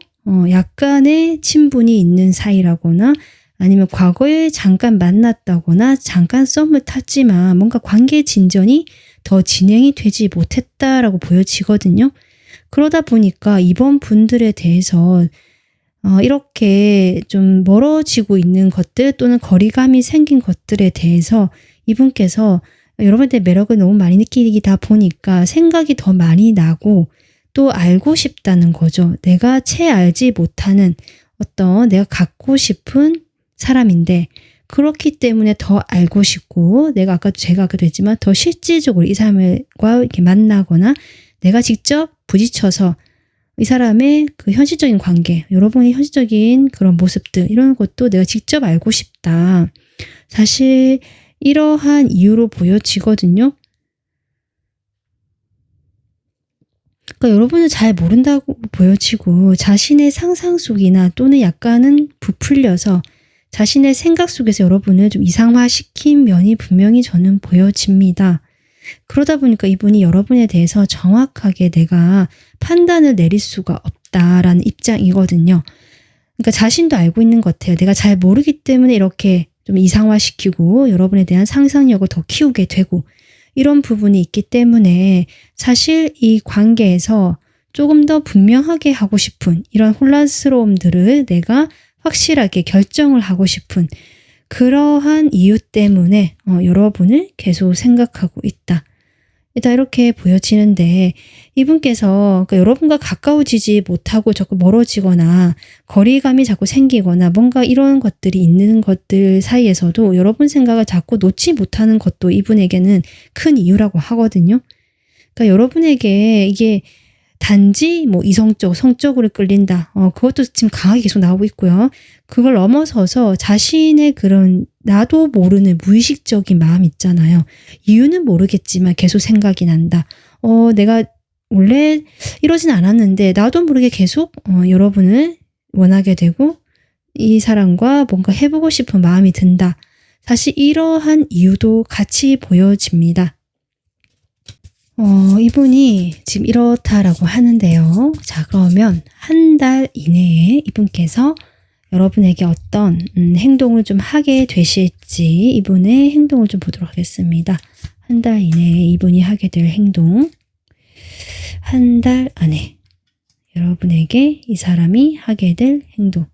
약간의 친분이 있는 사이라거나 아니면 과거에 잠깐 만났다거나 잠깐 썸을 탔지만 뭔가 관계 진전이 더 진행이 되지 못했다라고 보여지거든요. 그러다 보니까 이번 분들에 대해서 이렇게 좀 멀어지고 있는 것들 또는 거리감이 생긴 것들에 대해서 이분께서 여러분들의 매력을 너무 많이 느끼다 보니까 생각이 더 많이 나고 또 알고 싶다는 거죠. 내가 채 알지 못하는 어떤 내가 갖고 싶은 사람인데 그렇기 때문에 더 알고 싶고 제가 아까도 했지만 더 실질적으로 이 사람과 이렇게 만나거나 내가 직접 부딪혀서 이 사람의 그 현실적인 관계, 여러분의 현실적인 그런 모습들 이런 것도 내가 직접 알고 싶다. 사실 이러한 이유로 보여지거든요. 그러니까 여러분은 잘 모른다고 보여지고 자신의 상상 속이나 또는 약간은 부풀려서 자신의 생각 속에서 여러분을 좀 이상화시킨 면이 분명히 저는 보여집니다. 그러다 보니까 이분이 여러분에 대해서 정확하게 내가 판단을 내릴 수가 없다라는 입장이거든요. 그러니까 자신도 알고 있는 것 같아요. 내가 잘 모르기 때문에 이렇게 좀 이상화시키고 여러분에 대한 상상력을 더 키우게 되고 이런 부분이 있기 때문에 사실 이 관계에서 조금 더 분명하게 하고 싶은 이런 혼란스러움들을 내가 확실하게 결정을 하고 싶은 그러한 이유 때문에 여러분을 계속 생각하고 있다. 일단 이렇게 보여지는데 이분께서 그러니까 여러분과 가까워지지 못하고 자꾸 멀어지거나 거리감이 자꾸 생기거나 뭔가 이런 것들이 있는 것들 사이에서도 여러분 생각을 자꾸 놓지 못하는 것도 이분에게는 큰 이유라고 하거든요. 그러니까 여러분에게 이게 단지 뭐 성적으로 끌린다. 그것도 지금 강하게 계속 나오고 있고요. 그걸 넘어서서 자신의 그런 나도 모르는 무의식적인 마음 있잖아요. 이유는 모르겠지만 계속 생각이 난다. 내가 원래 이러진 않았는데 나도 모르게 계속 여러분을 원하게 되고 이 사람과 뭔가 해보고 싶은 마음이 든다. 사실 이러한 이유도 같이 보여집니다. 이분이 지금 이렇다라고 하는데요. 자, 그러면 한 달 이내에 이분께서 여러분에게 어떤 행동을 좀 하게 되실지 이분의 행동을 좀 보도록 하겠습니다. 한 달 이내에 이분이 하게 될 행동. 한 달 안에 여러분에게 이 사람이 하게 될 행동.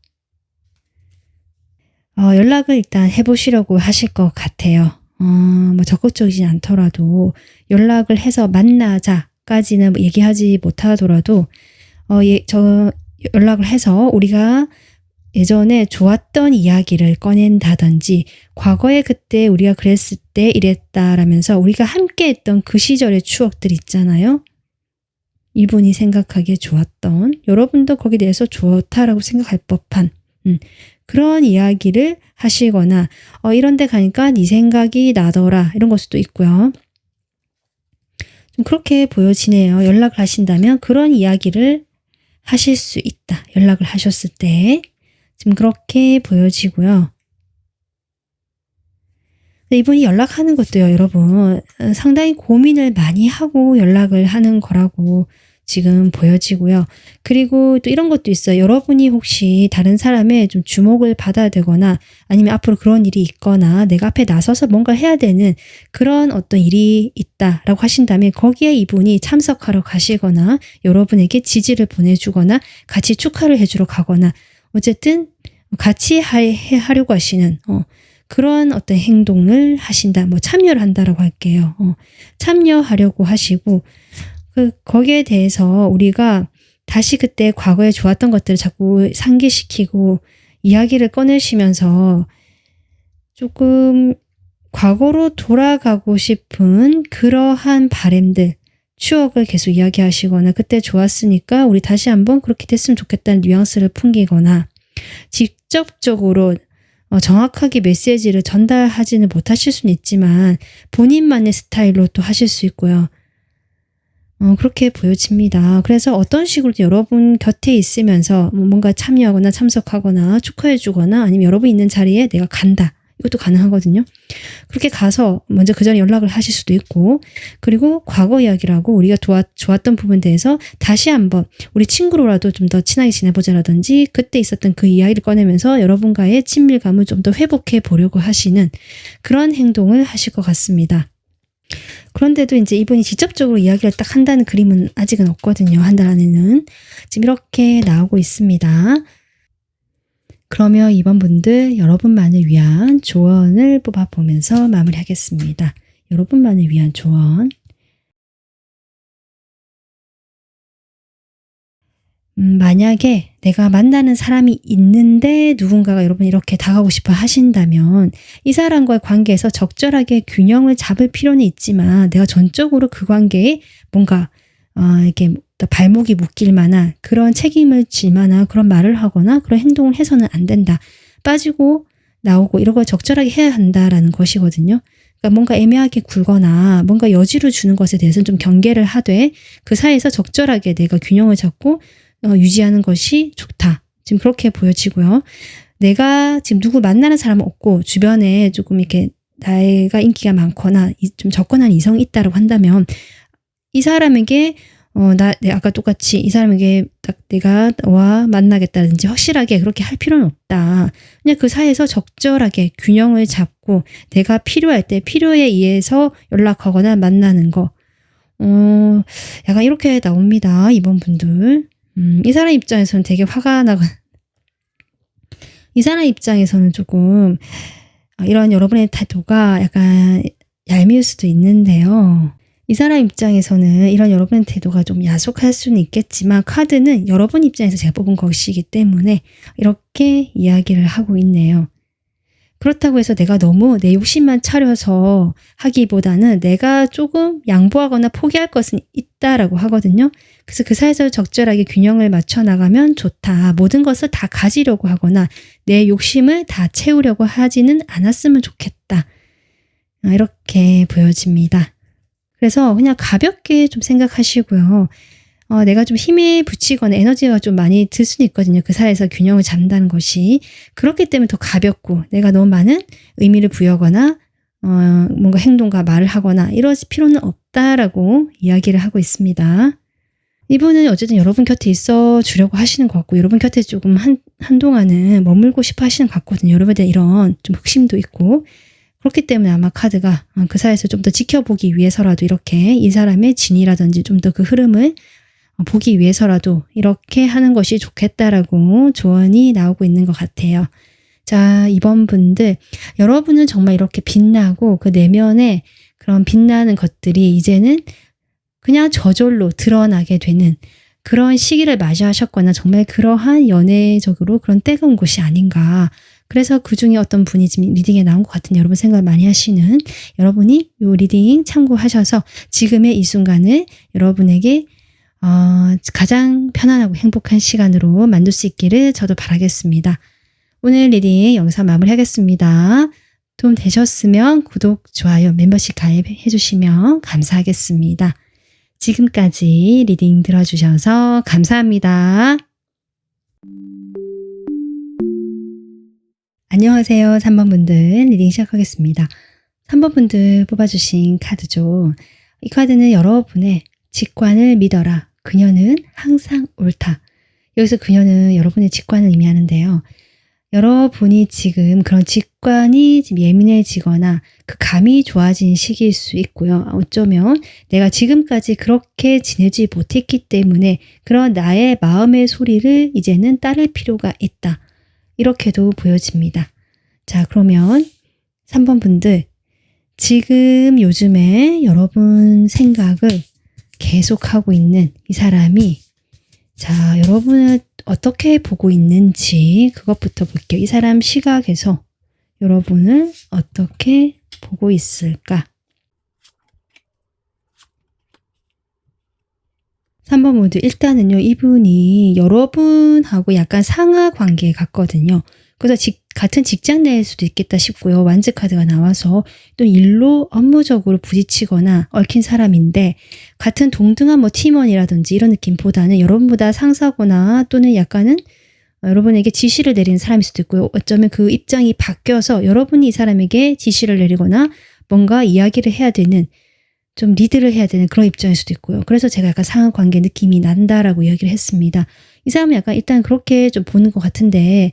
연락을 일단 해보시려고 하실 것 같아요. 뭐 적극적이진 않더라도 연락을 해서 만나자까지는 뭐 얘기하지 못하더라도 연락을 해서 우리가 예전에 좋았던 이야기를 꺼낸다든지 과거에 그때 우리가 그랬을 때 이랬다라면서 우리가 함께 했던 그 시절의 추억들 있잖아요. 이분이 생각하기에 좋았던 여러분도 거기에 대해서 좋다라고 생각할 법한 그런 이야기를 하시거나 이런 데 가니까 네 생각이 나더라 이런 걸 수도 있고요. 좀 그렇게 보여지네요. 연락을 하신다면 그런 이야기를 하실 수 있다. 연락을 하셨을 때 지금 그렇게 보여지고요. 이분이 연락하는 것도요, 여러분 상당히 고민을 많이 하고 연락을 하는 거라고 지금 보여지고요. 그리고 또 이런 것도 있어요. 여러분이 혹시 다른 사람의 좀 주목을 받아야 되거나 아니면 앞으로 그런 일이 있거나 내가 앞에 나서서 뭔가 해야 되는 그런 어떤 일이 있다라고 하신다면 거기에 이분이 참석하러 가시거나 여러분에게 지지를 보내주거나 같이 축하를 해주러 가거나 어쨌든 같이 하려고 하시는 그런 어떤 행동을 하신다. 뭐 참여를 한다라고 할게요. 참여하려고 하시고 거기에 대해서 우리가 다시 그때 과거에 좋았던 것들을 자꾸 상기시키고 이야기를 꺼내시면서 조금 과거로 돌아가고 싶은 그러한 바람들 추억을 계속 이야기하시거나 그때 좋았으니까 우리 다시 한번 그렇게 됐으면 좋겠다는 뉘앙스를 풍기거나 직접적으로 정확하게 메시지를 전달하지는 못하실 수는 있지만 본인만의 스타일로 또 하실 수 있고요. 그렇게 보여집니다. 그래서 어떤 식으로든 여러분 곁에 있으면서 뭔가 참여하거나 참석하거나 축하해주거나 아니면 여러분 있는 자리에 내가 간다. 이것도 가능하거든요. 그렇게 가서 먼저 그 전에 연락을 하실 수도 있고, 그리고 과거 이야기를 하고 우리가 좋았던 부분에 대해서 다시 한번 우리 친구로라도 좀 더 친하게 지내보자라든지 그때 있었던 그 이야기를 꺼내면서 여러분과의 친밀감을 좀 더 회복해 보려고 하시는 그런 행동을 하실 것 같습니다. 그런데도 이제 이분이 직접적으로 이야기를 딱 한다는 그림은 아직은 없거든요. 한 달 안에는. 지금 이렇게 나오고 있습니다. 그러면 이번 분들 여러분만을 위한 조언을 뽑아보면서 마무리하겠습니다. 여러분만을 위한 조언. 만약에 내가 만나는 사람이 있는데 누군가가 여러분 이렇게 다가오고 싶어 하신다면 이 사람과의 관계에서 적절하게 균형을 잡을 필요는 있지만 내가 전적으로 그 관계에 뭔가 이렇게 발목이 묶일 만한 그런 책임을 질 만한 그런 말을 하거나 그런 행동을 해서는 안 된다. 빠지고 나오고 이런 걸 적절하게 해야 한다라는 것이거든요. 그러니까 뭔가 애매하게 굴거나 뭔가 여지를 주는 것에 대해서는 좀 경계를 하되 그 사이에서 적절하게 내가 균형을 잡고 유지하는 것이 좋다. 지금 그렇게 보여지고요. 내가 지금 누구 만나는 사람은 없고 주변에 조금 이렇게 나이가 인기가 많거나 좀 접근한 이성이 있다라고 한다면 이 사람에게 아까 똑같이 이 사람에게 딱 내가 너와 만나겠다든지 확실하게 그렇게 할 필요는 없다. 그냥 그 사이에서 적절하게 균형을 잡고 내가 필요할 때 필요에 의해서 연락하거나 만나는 거. 약간 이렇게 나옵니다. 이번 분들. 이 사람 입장에서는 되게 화가 나거나 이 사람 입장에서는 조금 이런 여러분의 태도가 약간 얄미울 수도 있는데요. 이 사람 입장에서는 이런 여러분의 태도가 좀 야속할 수는 있겠지만 카드는 여러분 입장에서 제가 뽑은 것이기 때문에 이렇게 이야기를 하고 있네요. 그렇다고 해서 내가 너무 내 욕심만 차려서 하기보다는 내가 조금 양보하거나 포기할 것은 있다라고 하거든요. 그래서 그 사이에서 적절하게 균형을 맞춰 나가면 좋다. 모든 것을 다 가지려고 하거나 내 욕심을 다 채우려고 하지는 않았으면 좋겠다. 이렇게 보여집니다. 그래서 그냥 가볍게 좀 생각하시고요. 내가 좀 힘에 붙이거나 에너지가 좀 많이 들 수는 있거든요. 그 사이에서 균형을 잡는다는 것이. 그렇기 때문에 더 가볍고 내가 너무 많은 의미를 부여하거나 뭔가 행동과 말을 하거나 이럴 필요는 없다라고 이야기를 하고 있습니다. 이분은 어쨌든 여러분 곁에 있어 주려고 하시는 것 같고 여러분 곁에 조금 한동안은 머물고 싶어 하시는 것 같거든요. 여러분에 대한 이런 좀 흑심도 있고 그렇기 때문에 아마 카드가 그 사이에서 좀 더 지켜보기 위해서라도 이렇게 이 사람의 진이라든지 좀 더 그 흐름을 보기 위해서라도 이렇게 하는 것이 좋겠다라고 조언이 나오고 있는 것 같아요. 자, 이번 분들 여러분은 정말 이렇게 빛나고 그 내면에 그런 빛나는 것들이 이제는 그냥 저절로 드러나게 되는 그런 시기를 맞이하셨거나 정말 그러한 연애적으로 그런 때가 온 것이 아닌가. 그래서 그 중에 어떤 분이 지금 리딩에 나온 것 같은 여러분 생각을 많이 하시는 여러분이 이 리딩 참고하셔서 지금의 이 순간을 여러분에게 가장 편안하고 행복한 시간으로 만들 수 있기를 저도 바라겠습니다. 오늘 리딩 여기서 마무리하겠습니다. 도움 되셨으면 구독, 좋아요, 멤버십 가입해 주시면 감사하겠습니다. 지금까지 리딩 들어주셔서 감사합니다. 안녕하세요. 3번 분들 리딩 시작하겠습니다. 3번 분들 뽑아주신 카드죠. 이 카드는 여러분의 직관을 믿어라. 그녀는 항상 옳다. 여기서 그녀는 여러분의 직관을 의미하는데요. 여러분이 지금 그런 직관이 지금 예민해지거나 그 감이 좋아진 시기일 수 있고요. 어쩌면 내가 지금까지 그렇게 지내지 못했기 때문에 그런 나의 마음의 소리를 이제는 따를 필요가 있다. 이렇게도 보여집니다. 자, 그러면 3번 분들 지금 요즘에 여러분 생각을 계속하고 있는 이 사람이 자, 여러분을 어떻게 보고 있는지 그것부터 볼게요. 이 사람 시각에서 여러분을 어떻게 보고 있을까? 3번 분들 일단은요. 이분이 여러분하고 약간 상하 관계에 갔거든요. 그래서 같은 직장 내일 수도 있겠다 싶고요. 완즈 카드가 나와서 또 일로 업무적으로 부딪히거나 얽힌 사람인데 같은 동등한 뭐 팀원이라든지 이런 느낌보다는 여러분보다 상사거나 또는 약간은 여러분에게 지시를 내리는 사람일 수도 있고요. 어쩌면 그 입장이 바뀌어서 여러분이 이 사람에게 지시를 내리거나 뭔가 이야기를 해야 되는 좀 리드를 해야 되는 그런 입장일 수도 있고요. 그래서 제가 약간 상하 관계 느낌이 난다라고 이야기를 했습니다. 이 사람은 약간 일단 그렇게 좀 보는 것 같은데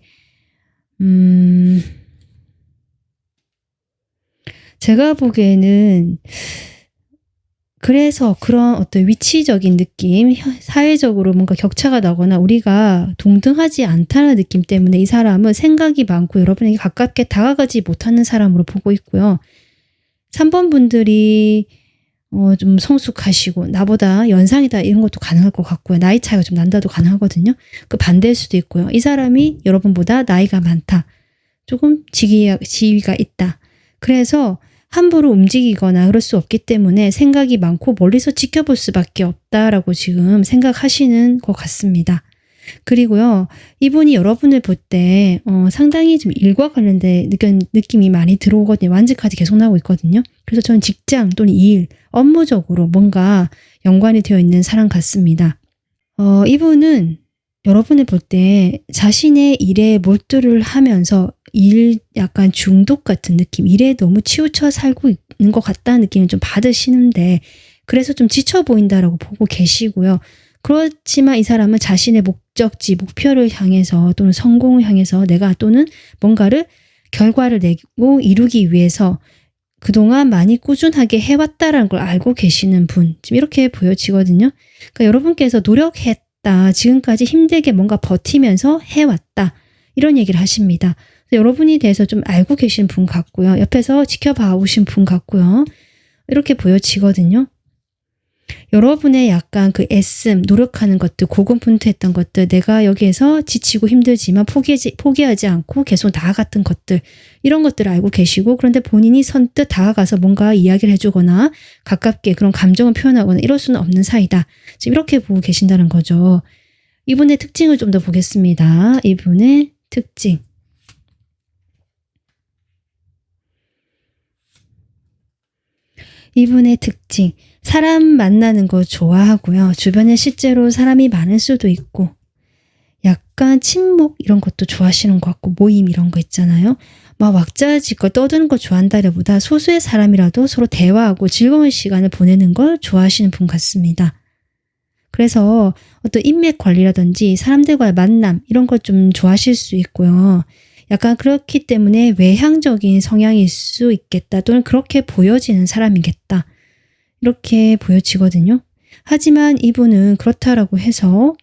제가 보기에는 그래서 그런 어떤 위치적인 느낌, 사회적으로 뭔가 격차가 나거나 우리가 동등하지 않다는 느낌 때문에 이 사람은 생각이 많고 여러분에게 가깝게 다가가지 못하는 사람으로 보고 있고요. 3번 분들이 좀 성숙하시고 나보다 연상이다 이런 것도 가능할 것 같고요. 나이 차이가 좀 난다도 가능하거든요. 그 반대일 수도 있고요. 이 사람이 여러분보다 나이가 많다. 조금 지위가 있다. 그래서 함부로 움직이거나 그럴 수 없기 때문에 생각이 많고 멀리서 지켜볼 수밖에 없다라고 지금 생각하시는 것 같습니다. 그리고요. 이분이 여러분을 볼 때 상당히 좀 일과 관련된 느낌이 많이 들어오거든요. 완즈 카드 계속 나오고 있거든요. 그래서 저는 직장 또는 일, 업무적으로 뭔가 연관이 되어 있는 사람 같습니다. 이분은 여러분을 볼 때 자신의 일에 몰두를 하면서 일 약간 중독 같은 느낌, 일에 너무 치우쳐 살고 있는 것 같다는 느낌을 좀 받으시는데 그래서 좀 지쳐 보인다라고 보고 계시고요. 그렇지만 이 사람은 자신의 목적지, 목표를 향해서 또는 성공을 향해서 내가 또는 뭔가를 결과를 내고 이루기 위해서 그동안 많이 꾸준하게 해왔다라는 걸 알고 계시는 분, 지금 이렇게 보여지거든요. 그러니까 여러분께서 노력했다, 지금까지 힘들게 뭔가 버티면서 해왔다, 이런 얘기를 하십니다. 여러분이 대해서 좀 알고 계신 분 같고요. 옆에서 지켜봐 오신 분 같고요. 이렇게 보여지거든요. 여러분의 약간 그 애씀, 노력하는 것들, 고군분투했던 것들, 내가 여기에서 지치고 힘들지만 포기하지 않고 계속 나아갔던 것들, 이런 것들을 알고 계시고 그런데 본인이 선뜻 다가가서 뭔가 이야기를 해주거나 가깝게 그런 감정을 표현하거나 이럴 수는 없는 사이다. 지금 이렇게 보고 계신다는 거죠. 이분의 특징을 좀 더 보겠습니다. 이분의 특징. 이분의 특징. 사람 만나는 거 좋아하고요. 주변에 실제로 사람이 많을 수도 있고 약간 친목 이런 것도 좋아하시는 것 같고 모임 이런 거 있잖아요. 막 왁자지껄 떠드는 거 좋아한다기보다 소수의 사람이라도 서로 대화하고 즐거운 시간을 보내는 걸 좋아하시는 분 같습니다. 그래서 어떤 인맥 관리라든지 사람들과의 만남 이런 걸 좀 좋아하실 수 있고요. 약간 그렇기 때문에 외향적인 성향일 수 있겠다 또는 그렇게 보여지는 사람이겠다. 이렇게 보여지거든요. 하지만 이분은 그렇다라고 해서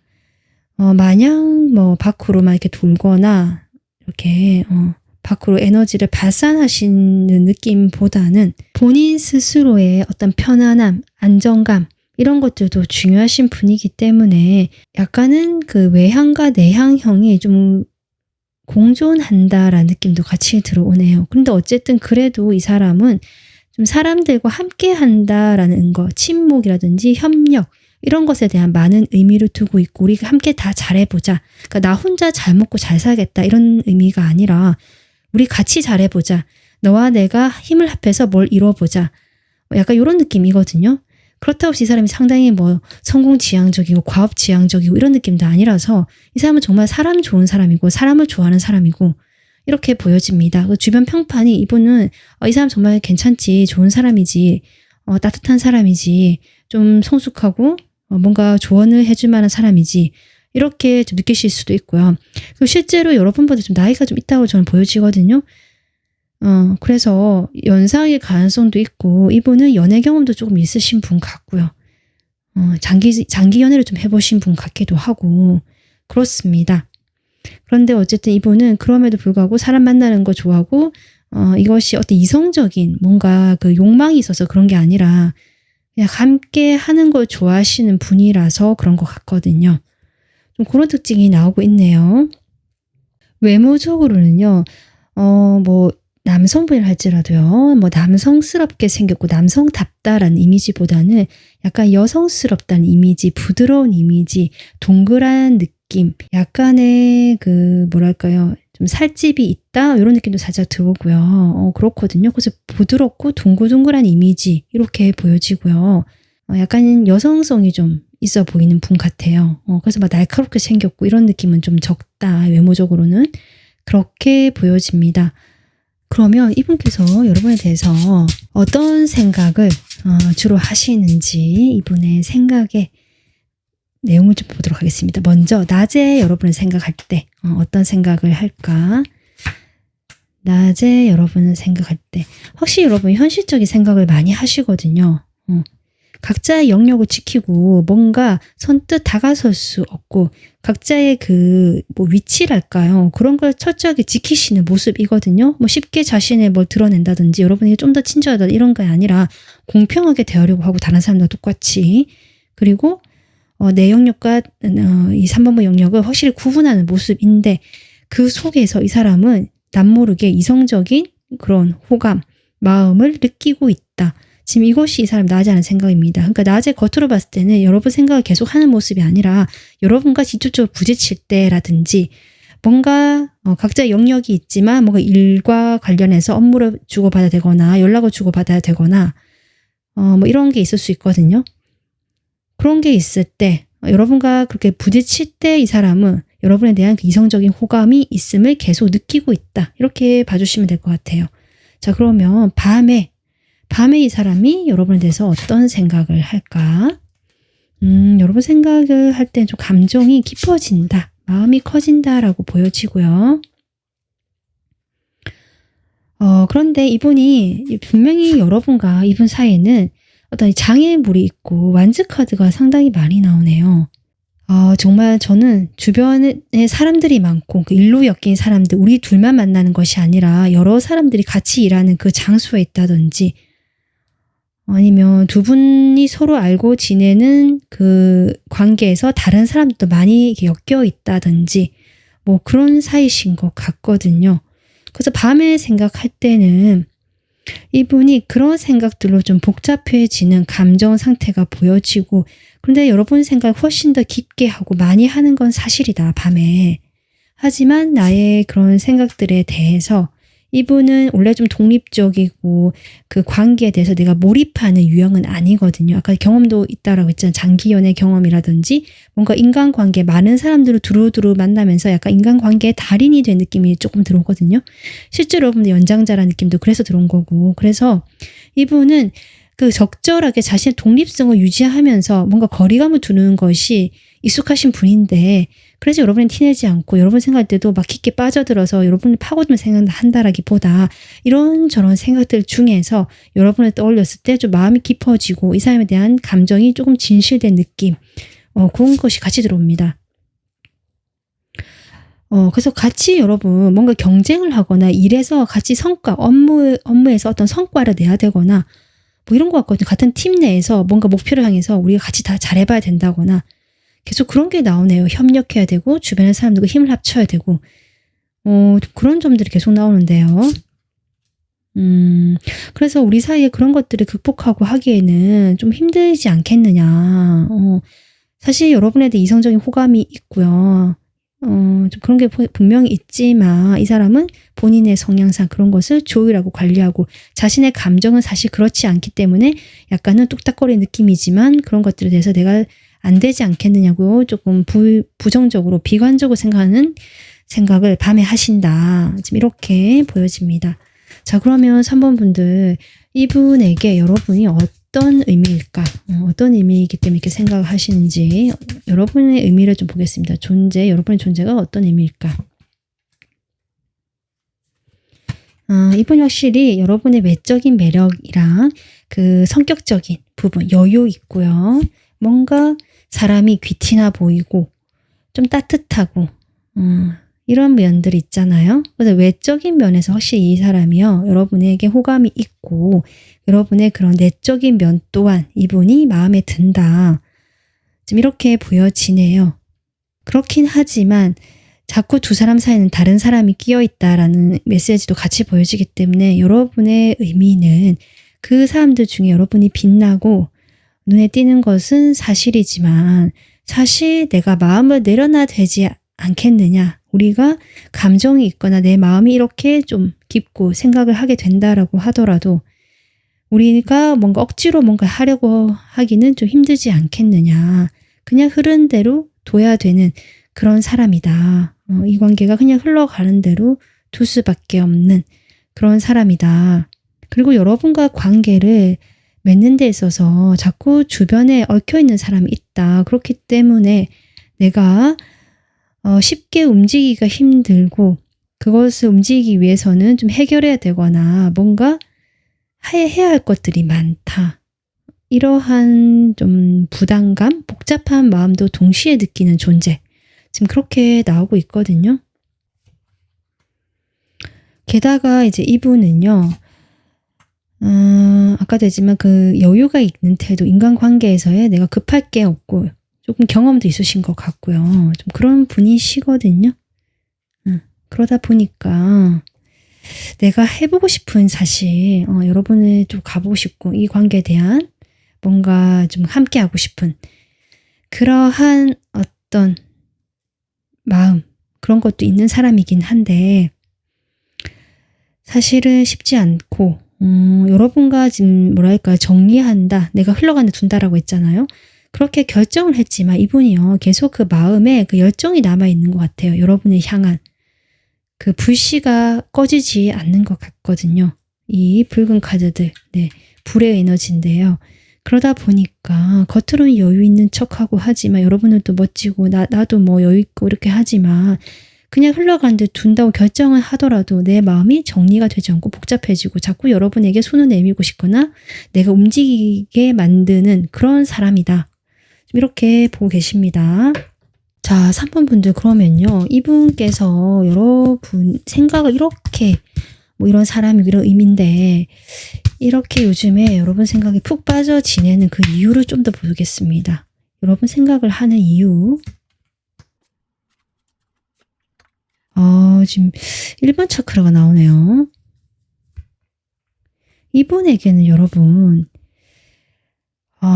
마냥 뭐 밖으로만 이렇게 돌거나 이렇게 밖으로 에너지를 발산하시는 느낌보다는 본인 스스로의 어떤 편안함, 안정감 이런 것들도 중요하신 분이기 때문에 약간은 그 외향과 내향형이 좀 공존한다라는 느낌도 같이 들어오네요. 그런데 어쨌든 그래도 이 사람은 좀 사람들과 함께 한다라는 거, 친목이라든지 협력 이런 것에 대한 많은 의미를 두고 있고 우리가 함께 다 잘해보자. 그러니까 나 혼자 잘 먹고 잘 살겠다 이런 의미가 아니라 우리 같이 잘해보자. 너와 내가 힘을 합해서 뭘 이뤄보자. 약간 이런 느낌이거든요. 그렇다고 해서 이 사람이 상당히 뭐 성공지향적이고 과업지향적이고 이런 느낌도 아니라서 이 사람은 정말 사람 좋은 사람이고 사람을 좋아하는 사람이고 이렇게 보여집니다. 그 주변 평판이 이분은 이 사람 정말 괜찮지, 좋은 사람이지, 따뜻한 사람이지, 좀 성숙하고 뭔가 조언을 해줄 만한 사람이지 이렇게 좀 느끼실 수도 있고요. 그리고 실제로 여러분보다 좀 나이가 좀 있다고 저는 보여지거든요. 그래서 연상의 가능성도 있고 이분은 연애 경험도 조금 있으신 분 같고요. 장기 연애를 좀 해보신 분 같기도 하고 그렇습니다. 그런데 어쨌든 이분은 그럼에도 불구하고 사람 만나는 거 좋아하고 이것이 어떤 이성적인 뭔가 그 욕망이 있어서 그런 게 아니라 그냥 함께 하는 걸 좋아하시는 분이라서 그런 것 같거든요. 좀 그런 특징이 나오고 있네요. 외모적으로는요. 뭐 남성분이라 할지라도요. 뭐 남성스럽게 생겼고 남성답다라는 이미지보다는 약간 여성스럽다는 이미지, 부드러운 이미지, 동그란 느낌, 약간의 그 뭐랄까요? 좀 살집이 있다 이런 느낌도 살짝 들어오고요. 그렇거든요. 그래서 부드럽고 둥글둥글한 이미지 이렇게 보여지고요. 약간 여성성이 좀 있어 보이는 분 같아요. 그래서 막 날카롭게 생겼고 이런 느낌은 좀 적다. 외모적으로는 그렇게 보여집니다. 그러면 이분께서 여러분에 대해서 어떤 생각을 주로 하시는지 이분의 생각의 내용을 좀 보도록 하겠습니다. 먼저 낮에 여러분을 생각할 때 어떤 생각을 할까? 낮에 여러분을 생각할 때 확실히 여러분이 현실적인 생각을 많이 하시거든요. 각자의 영역을 지키고 뭔가 선뜻 다가설 수 없고 각자의 그 뭐 위치랄까요? 그런 걸 철저하게 지키시는 모습이거든요. 뭐 쉽게 자신의 뭘 드러낸다든지 여러분에게 좀 더 친절하다 이런 게 아니라 공평하게 대하려고 하고 다른 사람들과 똑같이 그리고 내 영역과 이 3번부 영역을 확실히 구분하는 모습인데 그 속에서 이 사람은 남모르게 이성적인 그런 호감, 마음을 느끼고 있다. 지금 이것이 이 사람 낮에 하는 생각입니다. 그러니까 낮에 겉으로 봤을 때는 여러분 생각을 계속 하는 모습이 아니라 여러분과 직접적으로 부딪힐 때라든지 뭔가 각자 영역이 있지만 뭔가 일과 관련해서 업무를 주고받아야 되거나 연락을 주고받아야 되거나 뭐 이런 게 있을 수 있거든요. 그런 게 있을 때 여러분과 그렇게 부딪힐 때 이 사람은 여러분에 대한 그 이성적인 호감이 있음을 계속 느끼고 있다. 이렇게 봐주시면 될 것 같아요. 자, 그러면 밤에 이 사람이 여러분에 대해서 어떤 생각을 할까? 여러분 생각을 할 때 좀 감정이 깊어진다. 마음이 커진다라고 보여지고요. 그런데 이분이 분명히 여러분과 이분 사이에는 어떤 장애물이 있고 완즈카드가 상당히 많이 나오네요. 정말 저는 주변에 사람들이 많고 그 일로 엮인 사람들, 우리 둘만 만나는 것이 아니라 여러 사람들이 같이 일하는 그 장소에 있다든지 아니면 두 분이 서로 알고 지내는 그 관계에서 다른 사람들도 많이 엮여 있다든지 뭐 그런 사이신 것 같거든요. 그래서 밤에 생각할 때는 이분이 그런 생각들로 좀 복잡해지는 감정 상태가 보여지고 그런데 여러분 생각 훨씬 더 깊게 하고 많이 하는 건 사실이다, 밤에. 하지만 나의 그런 생각들에 대해서 이분은 원래 좀 독립적이고 그 관계에 대해서 내가 몰입하는 유형은 아니거든요. 아까 경험도 있다라고 했잖아요. 장기 연애 경험이라든지 뭔가 인간관계 많은 사람들을 두루두루 만나면서 약간 인간관계의 달인이 된 느낌이 조금 들어오거든요. 실제로 여러분들 연장자라는 느낌도 그래서 들어온 거고 그래서 이분은 그 적절하게 자신의 독립성을 유지하면서 뭔가 거리감을 두는 것이 익숙하신 분인데 그래서 여러분은 티내지 않고 여러분 생각할 때도 막 깊게 빠져들어서 여러분을 파고들면 생각한다라기보다 이런저런 생각들 중에서 여러분을 떠올렸을 때 좀 마음이 깊어지고 이 사람에 대한 감정이 조금 진실된 느낌 그런 것이 같이 들어옵니다. 그래서 같이 여러분 뭔가 경쟁을 하거나 일에서 같이 성과 업무에서 어떤 성과를 내야 되거나 뭐 이런 것 같거든요. 같은 팀 내에서 뭔가 목표를 향해서 우리가 같이 다 잘해봐야 된다거나 계속 그런 게 나오네요. 협력해야 되고 주변의 사람들과 힘을 합쳐야 되고 그런 점들이 계속 나오는데요. 그래서 우리 사이에 그런 것들을 극복하고 하기에는 좀 힘들지 않겠느냐. 사실 여러분에 대해 이성적인 호감이 있고요. 좀 그런 게 분명히 있지만 이 사람은 본인의 성향상 그런 것을 조율하고 관리하고 자신의 감정은 사실 그렇지 않기 때문에 약간은 뚝딱거리는 느낌이지만 그런 것들에 대해서 내가 안 되지 않겠느냐고 조금 부정적으로 비관적으로 생각하는 생각을 밤에 하신다. 지금 이렇게 보여집니다. 자, 그러면 3번 분들 이분에게 여러분이 어떤 의미일까? 어떤 의미이기 때문에 이렇게 생각을 하시는지 여러분의 의미를 좀 보겠습니다. 여러분의 존재가 어떤 의미일까? 이분이 확실히 여러분의 외적인 매력이랑 그 성격적인 부분, 여유 있고요. 뭔가 사람이 귀티나 보이고 좀 따뜻하고 이런 면들이 있잖아요. 그래서 외적인 면에서 확실히 이 사람이요. 여러분에게 호감이 있고 여러분의 그런 내적인 면 또한 이분이 마음에 든다. 지금 이렇게 보여지네요. 그렇긴 하지만 자꾸 두 사람 사이에는 다른 사람이 끼어 있다라는 메시지도 같이 보여지기 때문에 여러분의 의미는 그 사람들 중에 여러분이 빛나고 눈에 띄는 것은 사실이지만 사실 내가 마음을 내려놔야 되지 않겠느냐. 우리가 감정이 있거나 내 마음이 이렇게 좀 깊고 생각을 하게 된다라고 하더라도 우리가 뭔가 억지로 뭔가 하려고 하기는 좀 힘들지 않겠느냐. 그냥 흐르는 대로 둬야 되는 그런 사람이다. 이 관계가 그냥 흘러가는 대로 둘 수밖에 없는 그런 사람이다. 그리고 여러분과 관계를 맺는 데 있어서 자꾸 주변에 얽혀있는 사람이 있다. 그렇기 때문에 내가 쉽게 움직이기가 힘들고 그것을 움직이기 위해서는 좀 해결해야 되거나 뭔가 해야 할 것들이 많다. 이러한 좀 부담감, 복잡한 마음도 동시에 느끼는 존재. 지금 그렇게 나오고 있거든요. 게다가 이제 이분은요. 아까도 했지만 그 여유가 있는 태도, 인간관계에서의 내가 급할 게 없고 조금 경험도 있으신 것 같고요. 좀 그런 분이시거든요. 그러다 보니까 내가 해보고 싶은 사실 여러분을 좀 가보고 싶고 이 관계에 대한 뭔가 좀 함께하고 싶은 그러한 어떤 마음 그런 것도 있는 사람이긴 한데 사실은 쉽지 않고 여러분과 지금 뭐랄까 정리한다 내가 흘러가는 둔다라고 했잖아요. 그렇게 결정을 했지만 이분이요 계속 그 마음에 그 열정이 남아있는 것 같아요. 여러분을 향한 그 불씨가 꺼지지 않는 것 같거든요. 이 붉은 카드들 네, 불의 에너지인데요. 그러다 보니까 겉으로는 여유 있는 척하고 하지만 여러분은 또 멋지고 나도 뭐 여유 있고 이렇게 하지만 그냥 흘러가는 데 둔다고 결정을 하더라도 내 마음이 정리가 되지 않고 복잡해지고 자꾸 여러분에게 손을 내밀고 싶거나 내가 움직이게 만드는 그런 사람이다. 이렇게 보고 계십니다. 자, 3번 분들 그러면요. 이분께서 여러분 생각을 이렇게 뭐 이런 사람이 이런 의미인데 이렇게 요즘에 여러분 생각이 푹 빠져 지내는 그 이유를 좀 더 보겠습니다. 여러분 생각을 하는 이유. 지금 1번 차크라가 나오네요. 이분에게는 여러분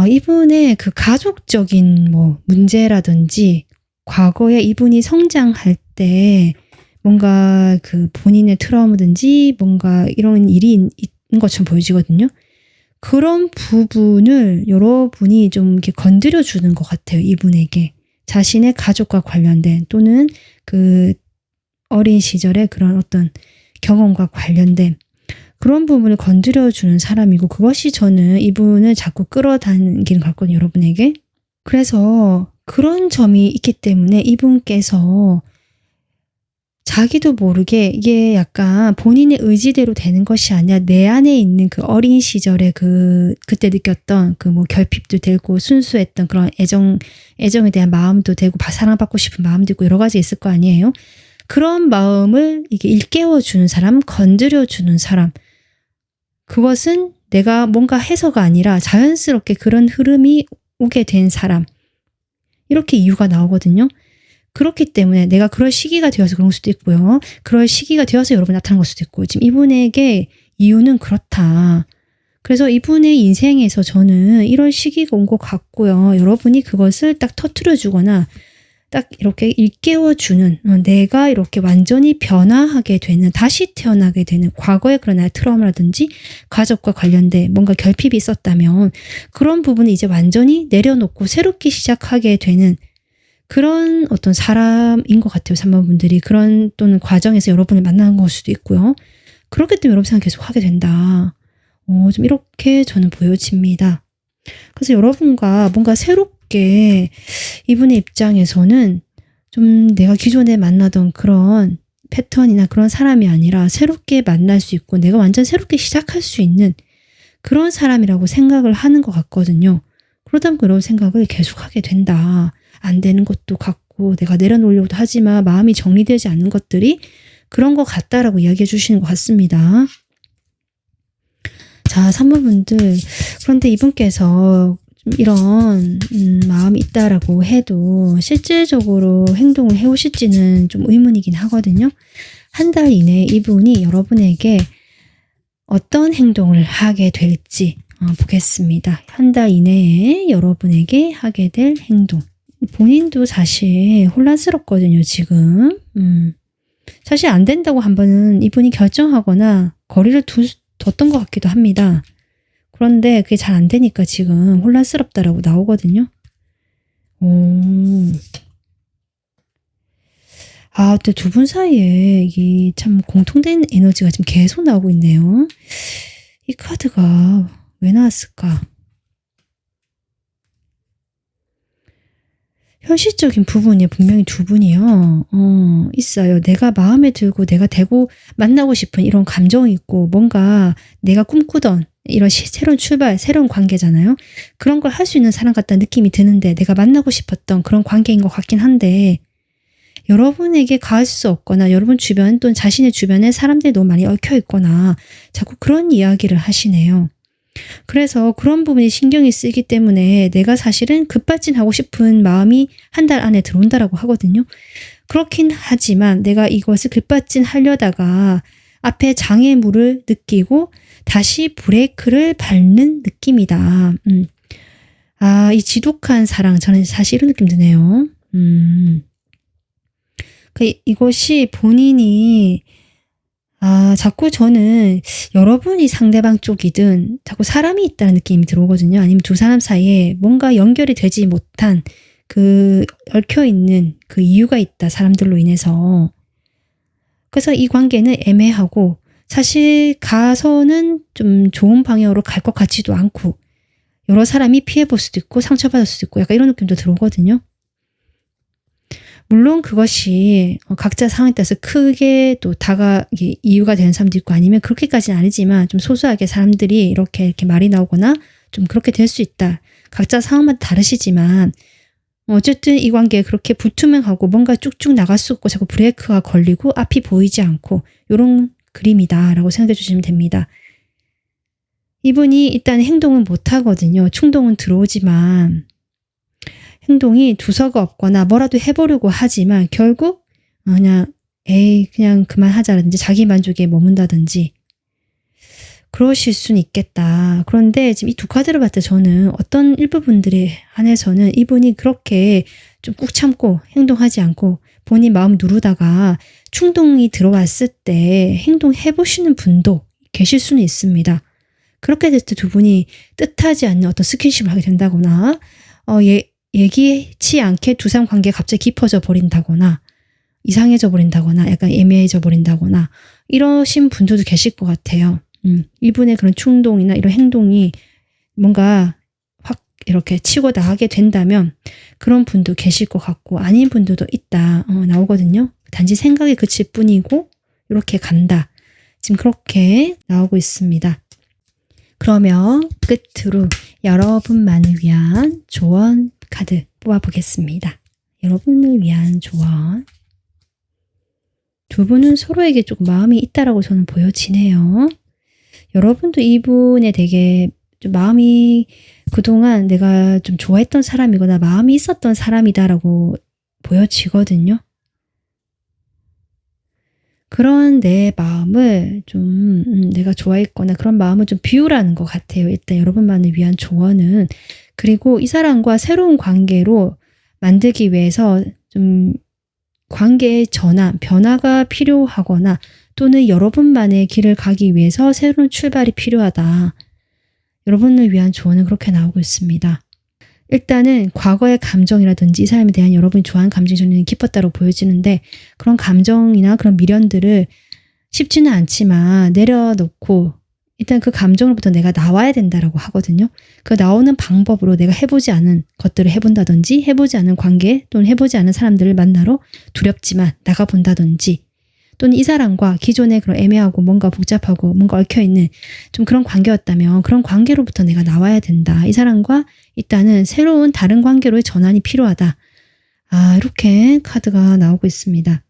이분의 그 가족적인 뭐 문제라든지 과거에 이분이 성장할 때 뭔가 그 본인의 트라우마든지 뭔가 이런 일이 있는 것처럼 보여지거든요. 그런 부분을 여러분이 좀 이렇게 건드려 주는 것 같아요. 이분에게. 자신의 가족과 관련된 또는 그 어린 시절의 그런 어떤 경험과 관련된 그런 부분을 건드려 주는 사람이고 그것이 저는 이분을 자꾸 끌어당기는 것 같거든요. 여러분에게. 그래서 그런 점이 있기 때문에 이분께서 자기도 모르게 이게 약간 본인의 의지대로 되는 것이 아니라 내 안에 있는 그 어린 시절에 그때 느꼈던 그 뭐 결핍도 되고 순수했던 그런 애정에 대한 마음도 되고 사랑받고 싶은 마음도 있고 여러 가지 있을 거 아니에요. 그런 마음을 이게 일깨워주는 사람, 건드려주는 사람. 그것은 내가 뭔가 해서가 아니라 자연스럽게 그런 흐름이 오게 된 사람. 이렇게 이유가 나오거든요. 그렇기 때문에 내가 그럴 시기가 되어서 그런 수도 있고요. 그럴 시기가 되어서 여러분 나타난 걸 수도 있고 지금 이분에게 이유는 그렇다. 그래서 이분의 인생에서 저는 이런 시기가 온 것 같고요. 여러분이 그것을 딱 터트려 주거나 딱 이렇게 일깨워주는 내가 이렇게 완전히 변화하게 되는 다시 태어나게 되는 과거의 그런 나의 트라우마라든지 가족과 관련된 뭔가 결핍이 있었다면 그런 부분을 이제 완전히 내려놓고 새롭게 시작하게 되는 그런 어떤 사람인 것 같아요. 3번 분들이 그런 또는 과정에서 여러분을 만나는 걸 수도 있고요. 그렇기 때문에 여러분 생각 계속 하게 된다. 좀 이렇게 저는 보여집니다. 그래서 여러분과 뭔가 새롭게 이분의 입장에서는 좀 내가 기존에 만나던 그런 패턴이나 그런 사람이 아니라 새롭게 만날 수 있고 내가 완전 새롭게 시작할 수 있는 그런 사람이라고 생각을 하는 것 같거든요. 그러다 보니 여러분 생각을 계속하게 된다. 안 되는 것도 같고 내가 내려놓으려고도 하지만 마음이 정리되지 않는 것들이 그런 것 같다라고 이야기해 주시는 것 같습니다. 자, 3번 분들 그런데 이분께서 좀 이런 마음이 있다라고 해도 실질적으로 행동을 해오실지는 좀 의문이긴 하거든요. 한 달 이내에 이분이 여러분에게 어떤 행동을 하게 될지 보겠습니다. 한 달 이내에 여러분에게 하게 될 행동. 본인도 사실 혼란스럽거든요, 지금. 사실 안 된다고 한 번은 이분이 결정하거나 거리를 뒀던 것 같기도 합니다. 그런데 그게 잘 안 되니까 지금 혼란스럽다라고 나오거든요. 또 두 분 사이에 이 참 공통된 에너지가 지금 계속 나오고 있네요. 이 카드가 왜 나왔을까? 현실적인 부분이 분명히 두 분이요. 있어요. 내가 마음에 들고 내가 되고 만나고 싶은 이런 감정이 있고 뭔가 내가 꿈꾸던 이런 새로운 출발, 새로운 관계잖아요. 그런 걸 할 수 있는 사람 같다는 느낌이 드는데 내가 만나고 싶었던 그런 관계인 것 같긴 한데 여러분에게 갈 수 없거나 여러분 주변 또는 자신의 주변에 사람들이 너무 많이 얽혀 있거나 자꾸 그런 이야기를 하시네요. 그래서 그런 부분이 신경이 쓰이기 때문에 내가 사실은 급발진하고 싶은 마음이 한 달 안에 들어온다라고 하거든요. 그렇긴 하지만 내가 이것을 급발진하려다가 앞에 장애물을 느끼고 다시 브레이크를 밟는 느낌이다. 이 지독한 사랑, 저는 사실 이런 느낌 드네요. 이것이 본인이 자꾸 저는 여러분이 상대방 쪽이든 자꾸 사람이 있다는 느낌이 들어오거든요. 아니면 두 사람 사이에 뭔가 연결이 되지 못한 그 얽혀있는 그 이유가 있다. 사람들로 인해서. 그래서 이 관계는 애매하고 사실 가서는 좀 좋은 방향으로 갈 것 같지도 않고 여러 사람이 피해볼 수도 있고 상처받을 수도 있고 약간 이런 느낌도 들어오거든요. 물론 그것이 각자 상황에 따라서 크게 또 이유가 되는 사람도 있고 아니면 그렇게까지는 아니지만 좀 소소하게 사람들이 이렇게 말이 나오거나 좀 그렇게 될 수 있다. 각자 상황마다 다르시지만 어쨌든 이 관계에 그렇게 불투명하고 뭔가 쭉쭉 나갈 수 없고 자꾸 브레이크가 걸리고 앞이 보이지 않고 이런 그림이다 라고 생각해 주시면 됩니다. 이분이 일단 행동은 못하거든요. 충동은 들어오지만 행동이 두서가 없거나 뭐라도 해보려고 하지만 결국 그냥 그만하자라든지 자기 만족에 머문다든지 그러실 수는 있겠다. 그런데 지금 이 두 카드를 봤을 때 저는 어떤 일부분들에 한해서는 이분이 그렇게 좀 꾹 참고 행동하지 않고 본인 마음 누르다가 충동이 들어왔을 때 행동해보시는 분도 계실 수는 있습니다. 그렇게 됐을 때 두 분이 뜻하지 않는 어떤 스킨십을 하게 된다거나 예기치 않게 두 사람 관계가 갑자기 깊어져 버린다거나 이상해져 버린다거나 약간 애매해져 버린다거나 이러신 분들도 계실 것 같아요. 이분의 그런 충동이나 이런 행동이 뭔가 확 이렇게 치고 나가게 된다면 그런 분도 계실 것 같고 아닌 분들도 있다 나오거든요. 단지 생각에 그칠 뿐이고 이렇게 간다. 지금 그렇게 나오고 있습니다. 그러면 끝으로 여러분만을 위한 조언 카드 뽑아보겠습니다. 여러분을 위한 조언. 두 분은 서로에게 조금 마음이 있다라고 저는 보여지네요. 여러분도 이분에 되게 좀 마음이 그동안 내가 좀 좋아했던 사람이거나 마음이 있었던 사람이다라고 보여지거든요. 그런 내 마음을 좀 내가 좋아했거나 그런 마음을 좀 비우라는 것 같아요. 일단 여러분만을 위한 조언은. 그리고 이 사람과 새로운 관계로 만들기 위해서 좀 관계의 전환, 변화가 필요하거나 또는 여러분만의 길을 가기 위해서 새로운 출발이 필요하다. 여러분을 위한 조언은 그렇게 나오고 있습니다. 일단은 과거의 감정이라든지 이 사람에 대한 여러분이 좋아하는 감정이 저는 깊었다고 보여지는데 그런 감정이나 그런 미련들을 쉽지는 않지만 내려놓고 일단 그 감정으로부터 내가 나와야 된다라고 하거든요. 그 나오는 방법으로 내가 해보지 않은 것들을 해본다든지 해보지 않은 관계 또는 해보지 않은 사람들을 만나러 두렵지만 나가본다든지 또는 이 사람과 기존의 그런 애매하고 뭔가 복잡하고 뭔가 얽혀있는 좀 그런 관계였다면 그런 관계로부터 내가 나와야 된다. 이 사람과 일단은 새로운 다른 관계로의 전환이 필요하다. 이렇게 카드가 나오고 있습니다.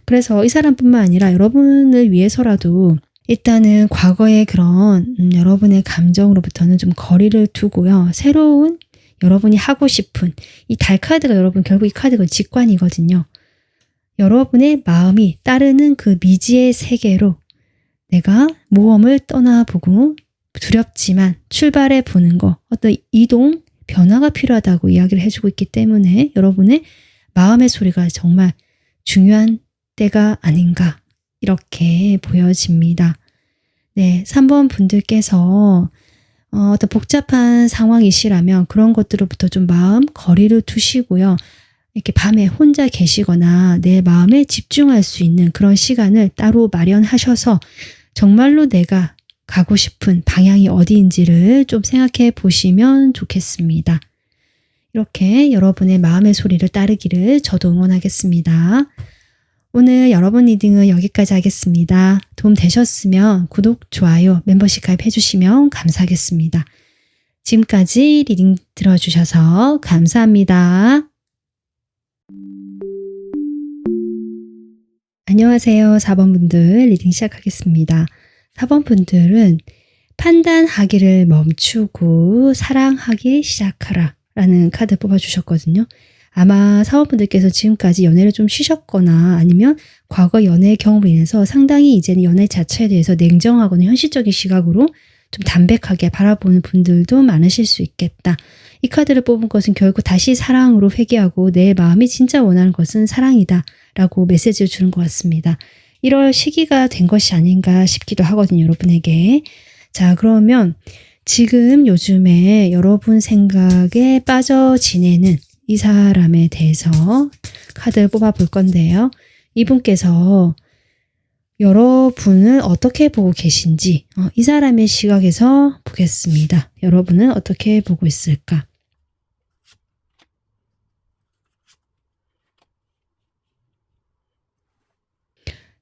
그래서 이 사람뿐만 아니라 여러분을 위해서라도 일단은 과거의 그런 여러분의 감정으로부터는 좀 거리를 두고요. 새로운 여러분이 하고 싶은 이 달 카드가 여러분 결국 이 카드가 직관이거든요. 여러분의 마음이 따르는 그 미지의 세계로 내가 모험을 떠나보고 두렵지만 출발해 보는 거, 어떤 이동, 변화가 필요하다고 이야기를 해주고 있기 때문에 여러분의 마음의 소리가 정말 중요한 때가 아닌가 이렇게 보여집니다. 네, 3번 분들께서 어떤 복잡한 상황이시라면 그런 것들로부터 좀 마음 거리를 두시고요. 이렇게 밤에 혼자 계시거나 내 마음에 집중할 수 있는 그런 시간을 따로 마련하셔서 정말로 내가 가고 싶은 방향이 어디인지를 좀 생각해 보시면 좋겠습니다. 이렇게 여러분의 마음의 소리를 따르기를 저도 응원하겠습니다. 오늘 여러분 리딩은 여기까지 하겠습니다. 도움 되셨으면 구독, 좋아요, 멤버십 가입해 주시면 감사하겠습니다. 지금까지 리딩 들어주셔서 감사합니다. 안녕하세요. 4번 분들 리딩 시작하겠습니다. 4번 분들은 판단하기를 멈추고 사랑하기 시작하라 라는 카드 뽑아주셨거든요. 아마 4번 분들께서 지금까지 연애를 좀 쉬셨거나 아니면 과거 연애 경험으로 인해서 상당히 이제는 연애 자체에 대해서 냉정하거나 현실적인 시각으로 좀 담백하게 바라보는 분들도 많으실 수 있겠다. 이 카드를 뽑은 것은 결국 다시 사랑으로 회귀하고 내 마음이 진짜 원하는 것은 사랑이다 라고 메시지를 주는 것 같습니다. 이럴 시기가 된 것이 아닌가 싶기도 하거든요. 여러분에게. 자, 그러면 지금 요즘에 여러분 생각에 빠져 지내는 이 사람에 대해서 카드를 뽑아 볼 건데요. 이분께서 여러분을 어떻게 보고 계신지 이 사람의 시각에서 보겠습니다. 여러분은 어떻게 보고 있을까?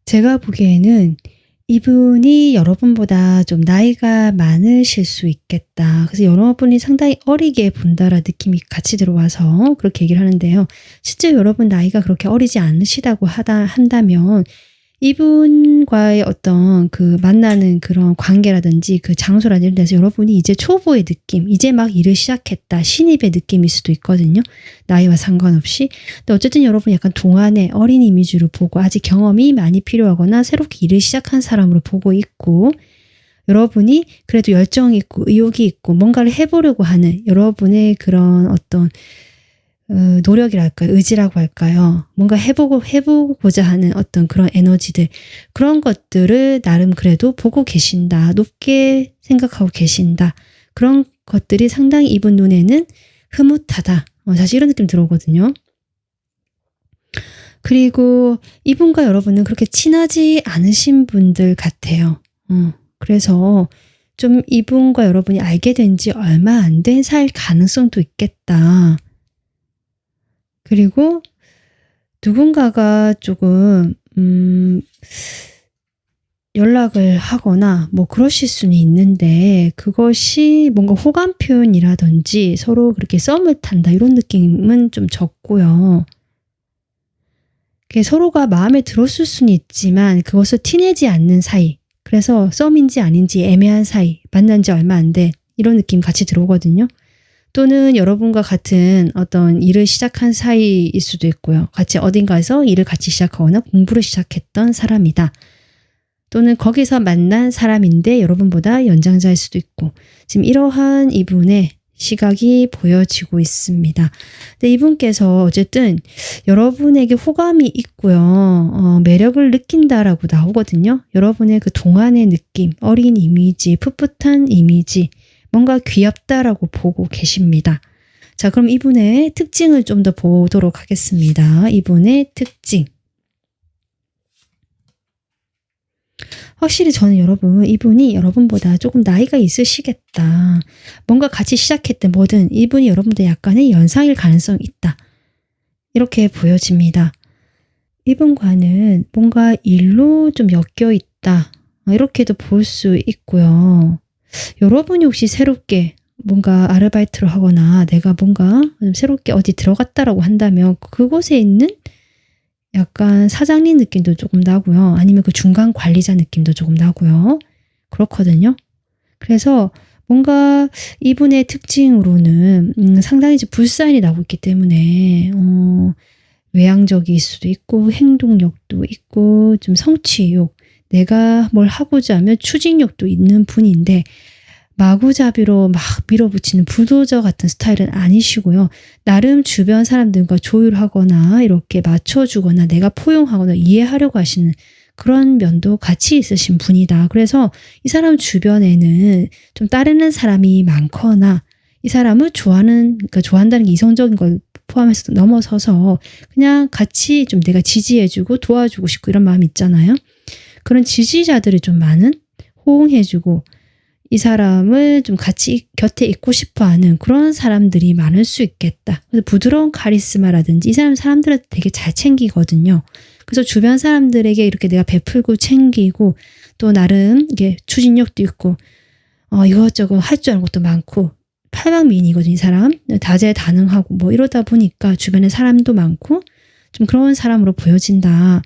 제가 보기에는 이분이 여러분보다 좀 나이가 많으실 수 있겠다. 그래서 여러분이 상당히 어리게 본다라는 느낌이 같이 들어와서 그렇게 얘기를 하는데요. 실제 여러분 나이가 그렇게 어리지 않으시다고 한다면 이분과의 어떤 그 만나는 그런 관계라든지 그 장소라든지 이런 데서 여러분이 이제 초보의 느낌, 이제 막 일을 시작했다, 신입의 느낌일 수도 있거든요. 나이와 상관없이. 근데 어쨌든 여러분이 약간 동안의 어린 이미지로 보고 아직 경험이 많이 필요하거나 새롭게 일을 시작한 사람으로 보고 있고 여러분이 그래도 열정이 있고 의욕이 있고 뭔가를 해보려고 하는 여러분의 그런 어떤 노력이랄까요? 의지라고 할까요? 뭔가 해보고자 하는 어떤 그런 에너지들, 그런 것들을 나름 그래도 보고 계신다. 높게 생각하고 계신다. 그런 것들이 상당히 이분 눈에는 흐뭇하다. 사실 이런 느낌 들어오거든요. 그리고 이분과 여러분은 그렇게 친하지 않으신 분들 같아요. 그래서 좀 이분과 여러분이 알게 된 지 얼마 안 된 사이일 가능성도 있겠다. 그리고 누군가가 조금 연락을 하거나 뭐 그러실 수는 있는데 그것이 뭔가 호감 표현이라든지 서로 그렇게 썸을 탄다 이런 느낌은 좀 적고요. 서로가 마음에 들었을 수는 있지만 그것을 티내지 않는 사이, 그래서 썸인지 아닌지 애매한 사이, 만난 지 얼마 안 돼 이런 느낌 같이 들어오거든요. 또는 여러분과 같은 어떤 일을 시작한 사이일 수도 있고요. 같이 어딘가에서 일을 같이 시작하거나 공부를 시작했던 사람이다. 또는 거기서 만난 사람인데 여러분보다 연장자일 수도 있고 지금 이러한 이분의 시각이 보여지고 있습니다. 근데 이분께서 어쨌든 여러분에게 호감이 있고요. 매력을 느낀다라고 나오거든요. 여러분의 그 동안의 느낌, 어린 이미지, 풋풋한 이미지, 뭔가 귀엽다라고 보고 계십니다. 자, 그럼 이분의 특징을 좀 더 보도록 하겠습니다. 이분의 특징. 확실히 저는 이분이 여러분보다 조금 나이가 있으시겠다. 뭔가 같이 시작했든 뭐든 이분이 여러분보다 약간의 연상일 가능성이 있다. 이렇게 보여집니다. 이분과는 뭔가 일로 좀 엮여 있다. 이렇게도 볼 수 있고요. 여러분이 혹시 새롭게 뭔가 아르바이트를 하거나 내가 뭔가 새롭게 어디 들어갔다라고 한다면 그곳에 있는 약간 사장님 느낌도 조금 나고요. 아니면 그 중간 관리자 느낌도 조금 나고요. 그렇거든요. 그래서 뭔가 이분의 특징으로는 상당히 이제 불사인이 나오고 있기 때문에 외향적일 수도 있고 행동력도 있고 좀 성취욕, 내가 뭘 하고자 하면 추진력도 있는 분인데 마구잡이로 막 밀어붙이는 불도저 같은 스타일은 아니시고요. 나름 주변 사람들과 조율하거나 이렇게 맞춰주거나 내가 포용하거나 이해하려고 하시는 그런 면도 같이 있으신 분이다. 그래서 이 사람 주변에는 좀 따르는 사람이 많거나 이 사람을 그러니까 좋아한다는 게 이성적인 걸 포함해서 넘어서서 그냥 같이 좀 내가 지지해주고 도와주고 싶고 이런 마음이 있잖아요. 그런 지지자들이 좀 많은, 호응해주고 이 사람을 좀 같이 곁에 있고 싶어하는 그런 사람들이 많을 수 있겠다. 그래서 부드러운 카리스마라든지 이 사람 사람들한테 되게 잘 챙기거든요. 그래서 주변 사람들에게 이렇게 내가 베풀고 챙기고 또 나름 이게 추진력도 있고 이것저것 할 줄 아는 것도 많고 팔방미인이거든요. 이 사람 다재다능하고 뭐 이러다 보니까 주변에 사람도 많고 좀 그런 사람으로 보여진다.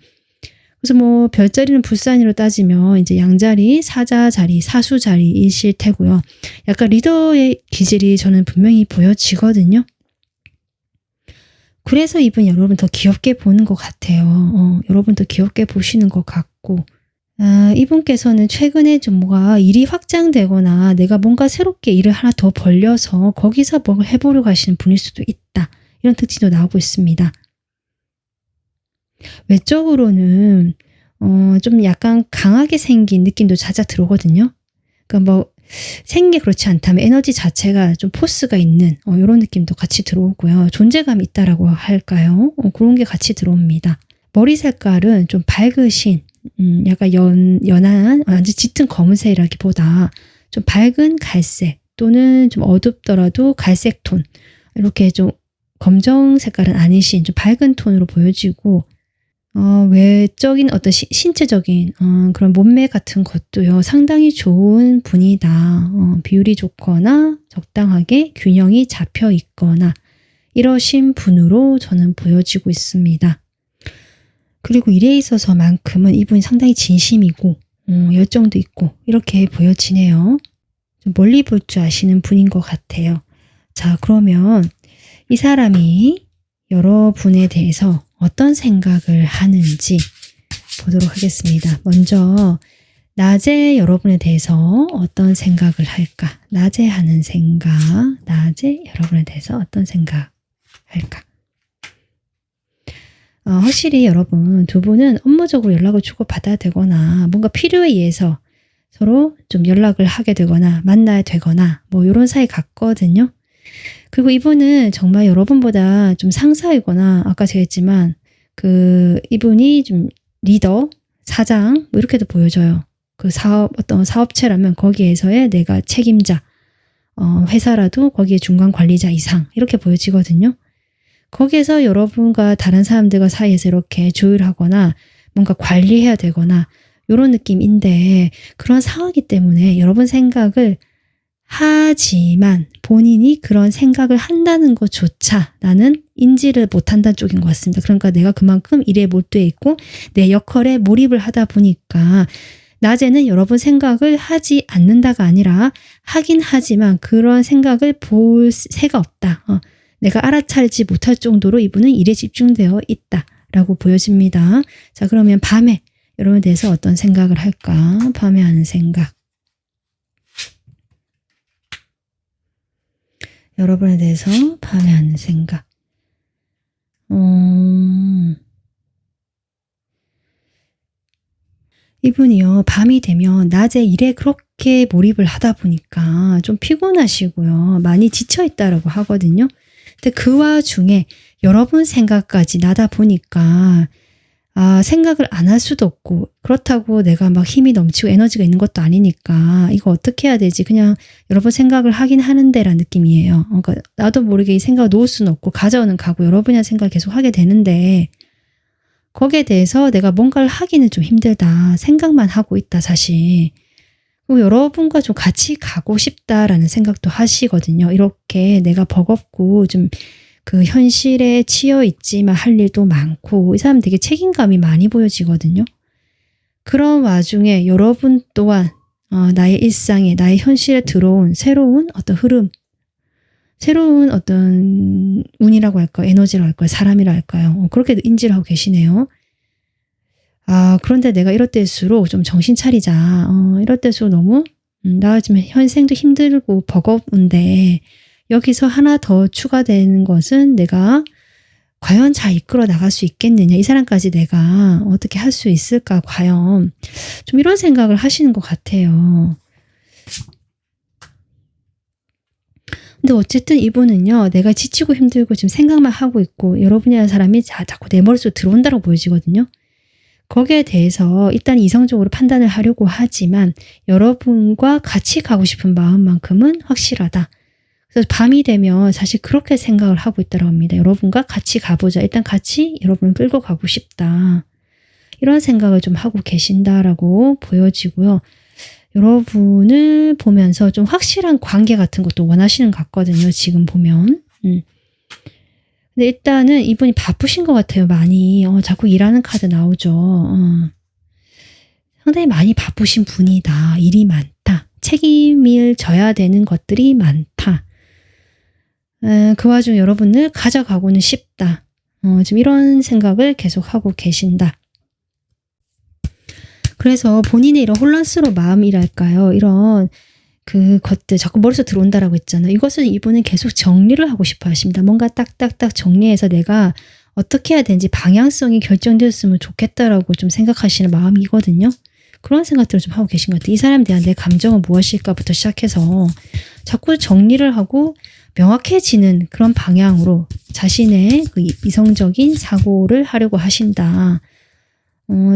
그래서 뭐 별자리는 불사인으로 따지면 이제 양자리, 사자자리, 사수자리이실 테고요. 약간 리더의 기질이 저는 분명히 보여지거든요. 그래서 이분 여러분 더 귀엽게 보는 것 같아요. 여러분 더 귀엽게 보시는 것 같고 이분께서는 최근에 좀 뭐가 일이 확장되거나 내가 뭔가 새롭게 일을 하나 더 벌려서 거기서 뭔가 해보려고 하시는 분일 수도 있다. 이런 특징도 나오고 있습니다. 외적으로는 좀 약간 강하게 생긴 느낌도 잦아 들어오거든요. 그러니까 뭐 생긴 게 그렇지 않다면 에너지 자체가 좀 포스가 있는 이런 느낌도 같이 들어오고요. 존재감이 있다라고 할까요? 그런 게 같이 들어옵니다. 머리 색깔은 좀 밝으신 약간 연한 완전 짙은 검은색이라기보다 좀 밝은 갈색 또는 좀 어둡더라도 갈색 톤 이렇게 좀 검정 색깔은 아니신 좀 밝은 톤으로 보여지고 외적인 어떤 신체적인 그런 몸매 같은 것도요 상당히 좋은 분이다. 비율이 좋거나 적당하게 균형이 잡혀 있거나 이러신 분으로 저는 보여지고 있습니다. 그리고 일에 있어서만큼은 이분이 상당히 진심이고 열정도 있고 이렇게 보여지네요. 좀 멀리 볼 줄 아시는 분인 것 같아요. 자, 그러면 이 사람이 여러분에 대해서 어떤 생각을 하는지 보도록 하겠습니다. 먼저 낮에 여러분에 대해서 어떤 생각을 할까? 낮에 하는 생각, 낮에 여러분에 대해서 어떤 생각 할까? 확실히 여러분 두 분은 업무적으로 연락을 주고받아야 되거나 뭔가 필요에 의해서 서로 좀 연락을 하게 되거나 만나야 되거나 뭐 이런 사이 같거든요. 그리고 이분은 정말 여러분보다 좀 상사이거나 아까 제가 했지만 이분이 좀 리더, 사장 뭐 이렇게도 보여져요. 그 어떤 사업체라면 거기에서의 내가 책임자, 회사라도 거기에 중간 관리자 이상 이렇게 보여지거든요. 거기에서 여러분과 다른 사람들과 사이에서 이렇게 조율하거나 뭔가 관리해야 되거나 이런 느낌인데 그런 상황이기 때문에 여러분 생각을 하지만 본인이 그런 생각을 한다는 것조차 나는 인지를 못한다는 쪽인 것 같습니다. 그러니까 내가 그만큼 일에 몰두해 있고 내 역할에 몰입을 하다 보니까 낮에는 여러분 생각을 하지 않는다가 아니라 하긴 하지만 그런 생각을 볼 새가 없다. 내가 알아차리지 못할 정도로 이분은 일에 집중되어 있다라고 보여집니다. 자, 그러면 밤에 여러분에 대해서 어떤 생각을 할까? 밤에 하는 생각. 여러분에 대해서 밤에 하는 생각. 이분이요, 밤이 되면 낮에 일에 그렇게 몰입을 하다 보니까 좀 피곤하시고요. 많이 지쳐있다라고 하거든요. 근데 그 와중에 여러분 생각까지 나다 보니까 생각을 안 할 수도 없고 그렇다고 내가 막 힘이 넘치고 에너지가 있는 것도 아니니까 이거 어떻게 해야 되지? 그냥 여러분 생각을 하긴 하는데라는 느낌이에요. 그러니까 나도 모르게 이 생각을 놓을 수는 없고 가져오는 가고 여러분의 생각을 계속 하게 되는데 거기에 대해서 내가 뭔가를 하기는 좀 힘들다. 생각만 하고 있다 사실. 그리고 여러분과 좀 같이 가고 싶다라는 생각도 하시거든요. 이렇게 내가 버겁고 좀 그 현실에 치여 있지만 할 일도 많고 이 사람 되게 책임감이 많이 보여지거든요. 그런 와중에 여러분 또한 나의 일상에, 나의 현실에 들어온 새로운 어떤 흐름, 새로운 어떤 운이라고 할까요? 에너지라고 할까요? 사람이라 할까요? 그렇게 인지를 하고 계시네요. 그런데 내가 이럴 때일수록 좀 정신 차리자. 이럴 때일수록 너무 나 지금 현생도 힘들고 버거운데 여기서 하나 더 추가되는 것은 내가 과연 잘 이끌어 나갈 수 있겠느냐. 이 사람까지 내가 어떻게 할 수 있을까 과연. 좀 이런 생각을 하시는 것 같아요. 근데 어쨌든 이분은요. 내가 지치고 힘들고 지금 생각만 하고 있고 여러분이라는 사람이 자꾸 내 머릿속에 들어온다고 보여지거든요. 거기에 대해서 일단 이성적으로 판단을 하려고 하지만 여러분과 같이 가고 싶은 마음만큼은 확실하다. 그래서 밤이 되면 사실 그렇게 생각을 하고 있다고 합니다. 여러분과 같이 가보자. 일단 같이 여러분을 끌고 가고 싶다. 이런 생각을 좀 하고 계신다라고 보여지고요. 여러분을 보면서 좀 확실한 관계 같은 것도 원하시는 것 같거든요. 지금 보면. 근데 일단은 이분이 바쁘신 것 같아요. 많이. 자꾸 일하는 카드 나오죠. 상당히 많이 바쁘신 분이다. 일이 많다. 책임을 져야 되는 것들이 많다. 그 와중에 여러분을 가져가고는 싶다. 지금 이런 생각을 계속하고 계신다. 그래서 본인의 이런 혼란스러운 마음이랄까요. 이런 그것들 자꾸 머릿속에 들어온다라고 했잖아요. 이것은 이분은 계속 정리를 하고 싶어 하십니다. 뭔가 딱딱딱 정리해서 내가 어떻게 해야 되는지 방향성이 결정되었으면 좋겠다라고 좀 생각하시는 마음이거든요. 그런 생각들을 좀 하고 계신 것 같아요. 이 사람에 대한 내 감정은 무엇일까부터 시작해서 자꾸 정리를 하고 명확해지는 그런 방향으로 자신의 그 이성적인 사고를 하려고 하신다.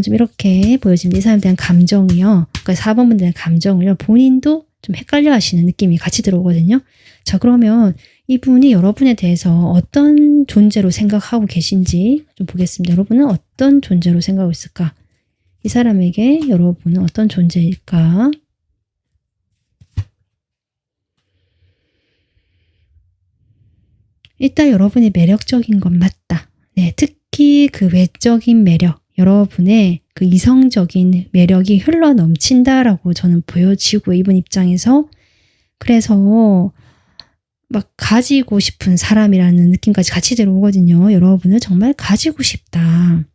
좀 이렇게 보여집니다. 이 사람에 대한 감정이요. 그러니까 4번 분들의 감정을요. 본인도 좀 헷갈려 하시는 느낌이 같이 들어오거든요. 자, 그러면 이분이 여러분에 대해서 어떤 존재로 생각하고 계신지 좀 보겠습니다. 여러분은 어떤 존재로 생각하고 있을까? 이 사람에게 여러분은 어떤 존재일까? 일단 여러분이 매력적인 건 맞다. 네, 특히 그 외적인 매력, 여러분의 그 이성적인 매력이 흘러 넘친다라고 저는 보여지고 이분 입장에서 그래서 막 가지고 싶은 사람이라는 느낌까지 같이 들어오거든요. 여러분을 정말 가지고 싶다.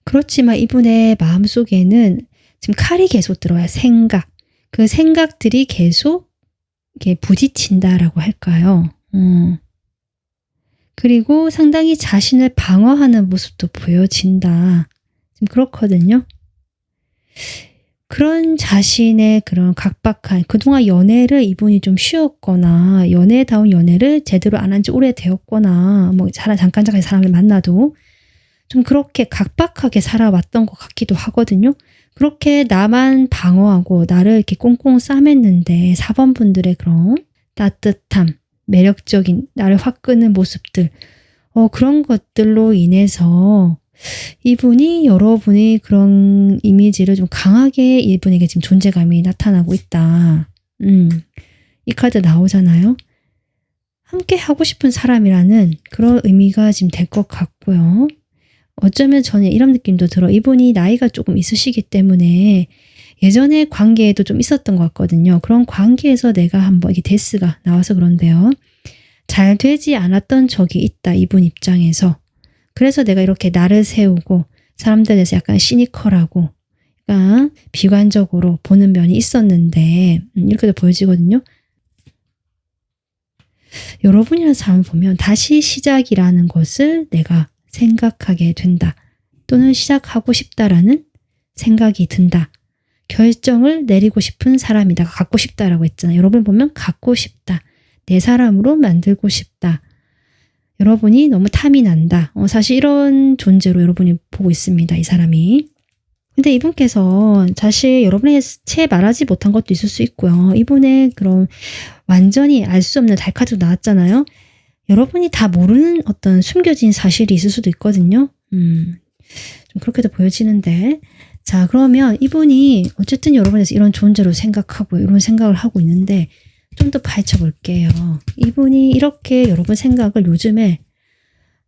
그렇지만 이분의 마음속에는 지금 칼이 계속 들어와요. 생각. 그 생각들이 계속 이렇게 부딪힌다라고 할까요? 그리고 상당히 자신을 방어하는 모습도 보여진다. 지금 그렇거든요. 그런 자신의 그런 각박한 그동안 연애를 이분이 좀 쉬었거나 연애다운 연애를 제대로 안 한 지 오래되었거나 뭐 잠깐 사람을 만나도 좀 그렇게 각박하게 살아왔던 것 같기도 하거든요. 그렇게 나만 방어하고 나를 이렇게 꽁꽁 싸맸는데 4번 분들의 그런 따뜻함, 매력적인 나를 확 끄는 모습들 그런 것들로 인해서 이분이 여러분이 그런 이미지를 좀 강하게 이분에게 지금 존재감이 나타나고 있다. 이 카드 나오잖아요. 함께 하고 싶은 사람이라는 그런 의미가 지금 될 것 같고요. 어쩌면 저는 이런 느낌도 들어. 이분이 나이가 조금 있으시기 때문에 예전에 관계에도 좀 있었던 것 같거든요. 그런 관계에서 내가 한번 이게 데스가 나와서 그런데요. 잘 되지 않았던 적이 있다. 이분 입장에서. 그래서 내가 이렇게 나를 세우고 사람들에 대해서 약간 시니컬하고 약간 비관적으로 보는 면이 있었는데 이렇게도 보여지거든요. 여러분이라는 사람을 보면 다시 시작이라는 것을 내가 생각하게 된다. 또는 시작하고 싶다라는 생각이 든다. 결정을 내리고 싶은 사람이다. 갖고 싶다라고 했잖아요. 여러분 보면 갖고 싶다. 내 사람으로 만들고 싶다. 여러분이 너무 탐이 난다. 사실 이런 존재로 여러분이 보고 있습니다. 이 사람이. 근데 이분께서 사실 여러분의 채 말하지 못한 것도 있을 수 있고요. 이분의 그런 완전히 알 수 없는 달카드도 나왔잖아요. 여러분이 다 모르는 어떤 숨겨진 사실이 있을 수도 있거든요. 좀 그렇게도 보여지는데. 자, 그러면 이분이 어쨌든 여러분에서 이런 존재로 생각하고 이런 생각을 하고 있는데 좀 더 파헤쳐 볼게요. 이분이 이렇게 여러분 생각을 요즘에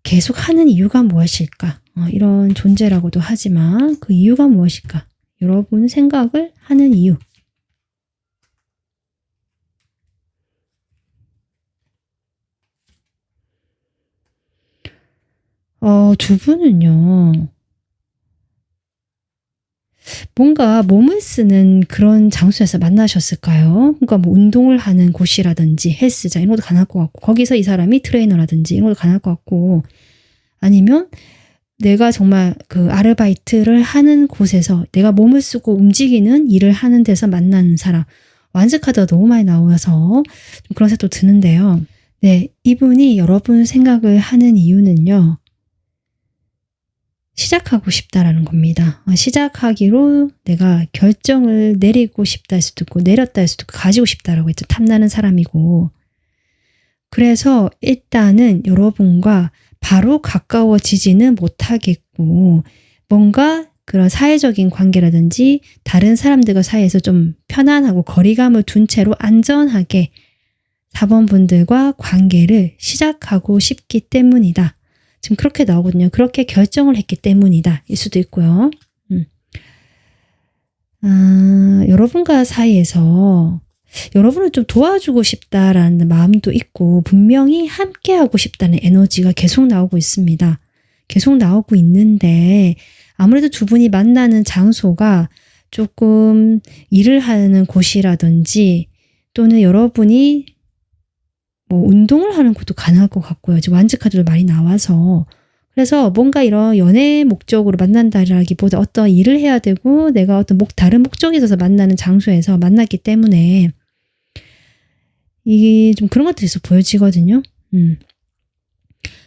계속 하는 이유가 무엇일까? 이런 존재라고도 하지만 그 이유가 무엇일까? 여러분 생각을 하는 이유. 두 분은요. 뭔가 몸을 쓰는 그런 장소에서 만나셨을까요? 그러니까 뭐 운동을 하는 곳이라든지 헬스장 이런 것도 가능할 것 같고 거기서 이 사람이 트레이너라든지 이런 것도 가능할 것 같고 아니면 내가 정말 그 아르바이트를 하는 곳에서 내가 몸을 쓰고 움직이는 일을 하는 데서 만나는 사람. 완즈 카드가 너무 많이 나와서 좀 그런 생각도 드는데요. 네, 이분이 여러분 생각을 하는 이유는요. 시작하고 싶다라는 겁니다. 시작하기로 내가 결정을 내리고 싶다 할 수도 있고 내렸다 할 수도 있고 가지고 싶다라고 했죠. 탐나는 사람이고. 그래서 일단은 여러분과 바로 가까워지지는 못하겠고 뭔가 그런 사회적인 관계라든지 다른 사람들과 사이에서 좀 편안하고 거리감을 둔 채로 안전하게 4번 분들과 관계를 시작하고 싶기 때문이다. 지금 그렇게 나오거든요. 그렇게 결정을 했기 때문이다. 일 수도 있고요. 여러분과 사이에서 여러분을 좀 도와주고 싶다라는 마음도 있고 분명히 함께하고 싶다는 에너지가 계속 나오고 있습니다. 계속 나오고 있는데 아무래도 두 분이 만나는 장소가 조금 일을 하는 곳이라든지 또는 여러분이 뭐 운동을 하는 것도 가능할 것 같고요. 지금 완즈 카드도 많이 나와서 그래서 뭔가 이런 연애 목적으로 만난다라기보다 어떤 일을 해야 되고 내가 어떤 다른 목적이 있어서 만나는 장소에서 만났기 때문에 이게 좀 그런 것들에서 보여지거든요.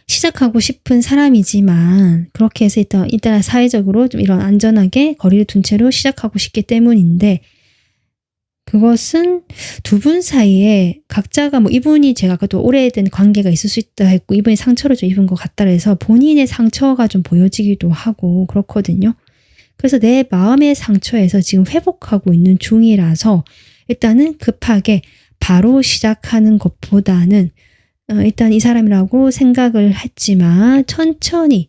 시작하고 싶은 사람이지만 그렇게 해서 일단 사회적으로 좀 이런 안전하게 거리를 둔 채로 시작하고 싶기 때문인데 그것은 두 분 사이에 각자가 뭐 이분이 제가 아까도 오래된 관계가 있을 수 있다 했고 이분이 상처를 좀 입은 것 같다 해서 본인의 상처가 좀 보여지기도 하고 그렇거든요. 그래서 내 마음의 상처에서 지금 회복하고 있는 중이라서 일단은 급하게 바로 시작하는 것보다는 일단 이 사람이라고 생각을 했지만 천천히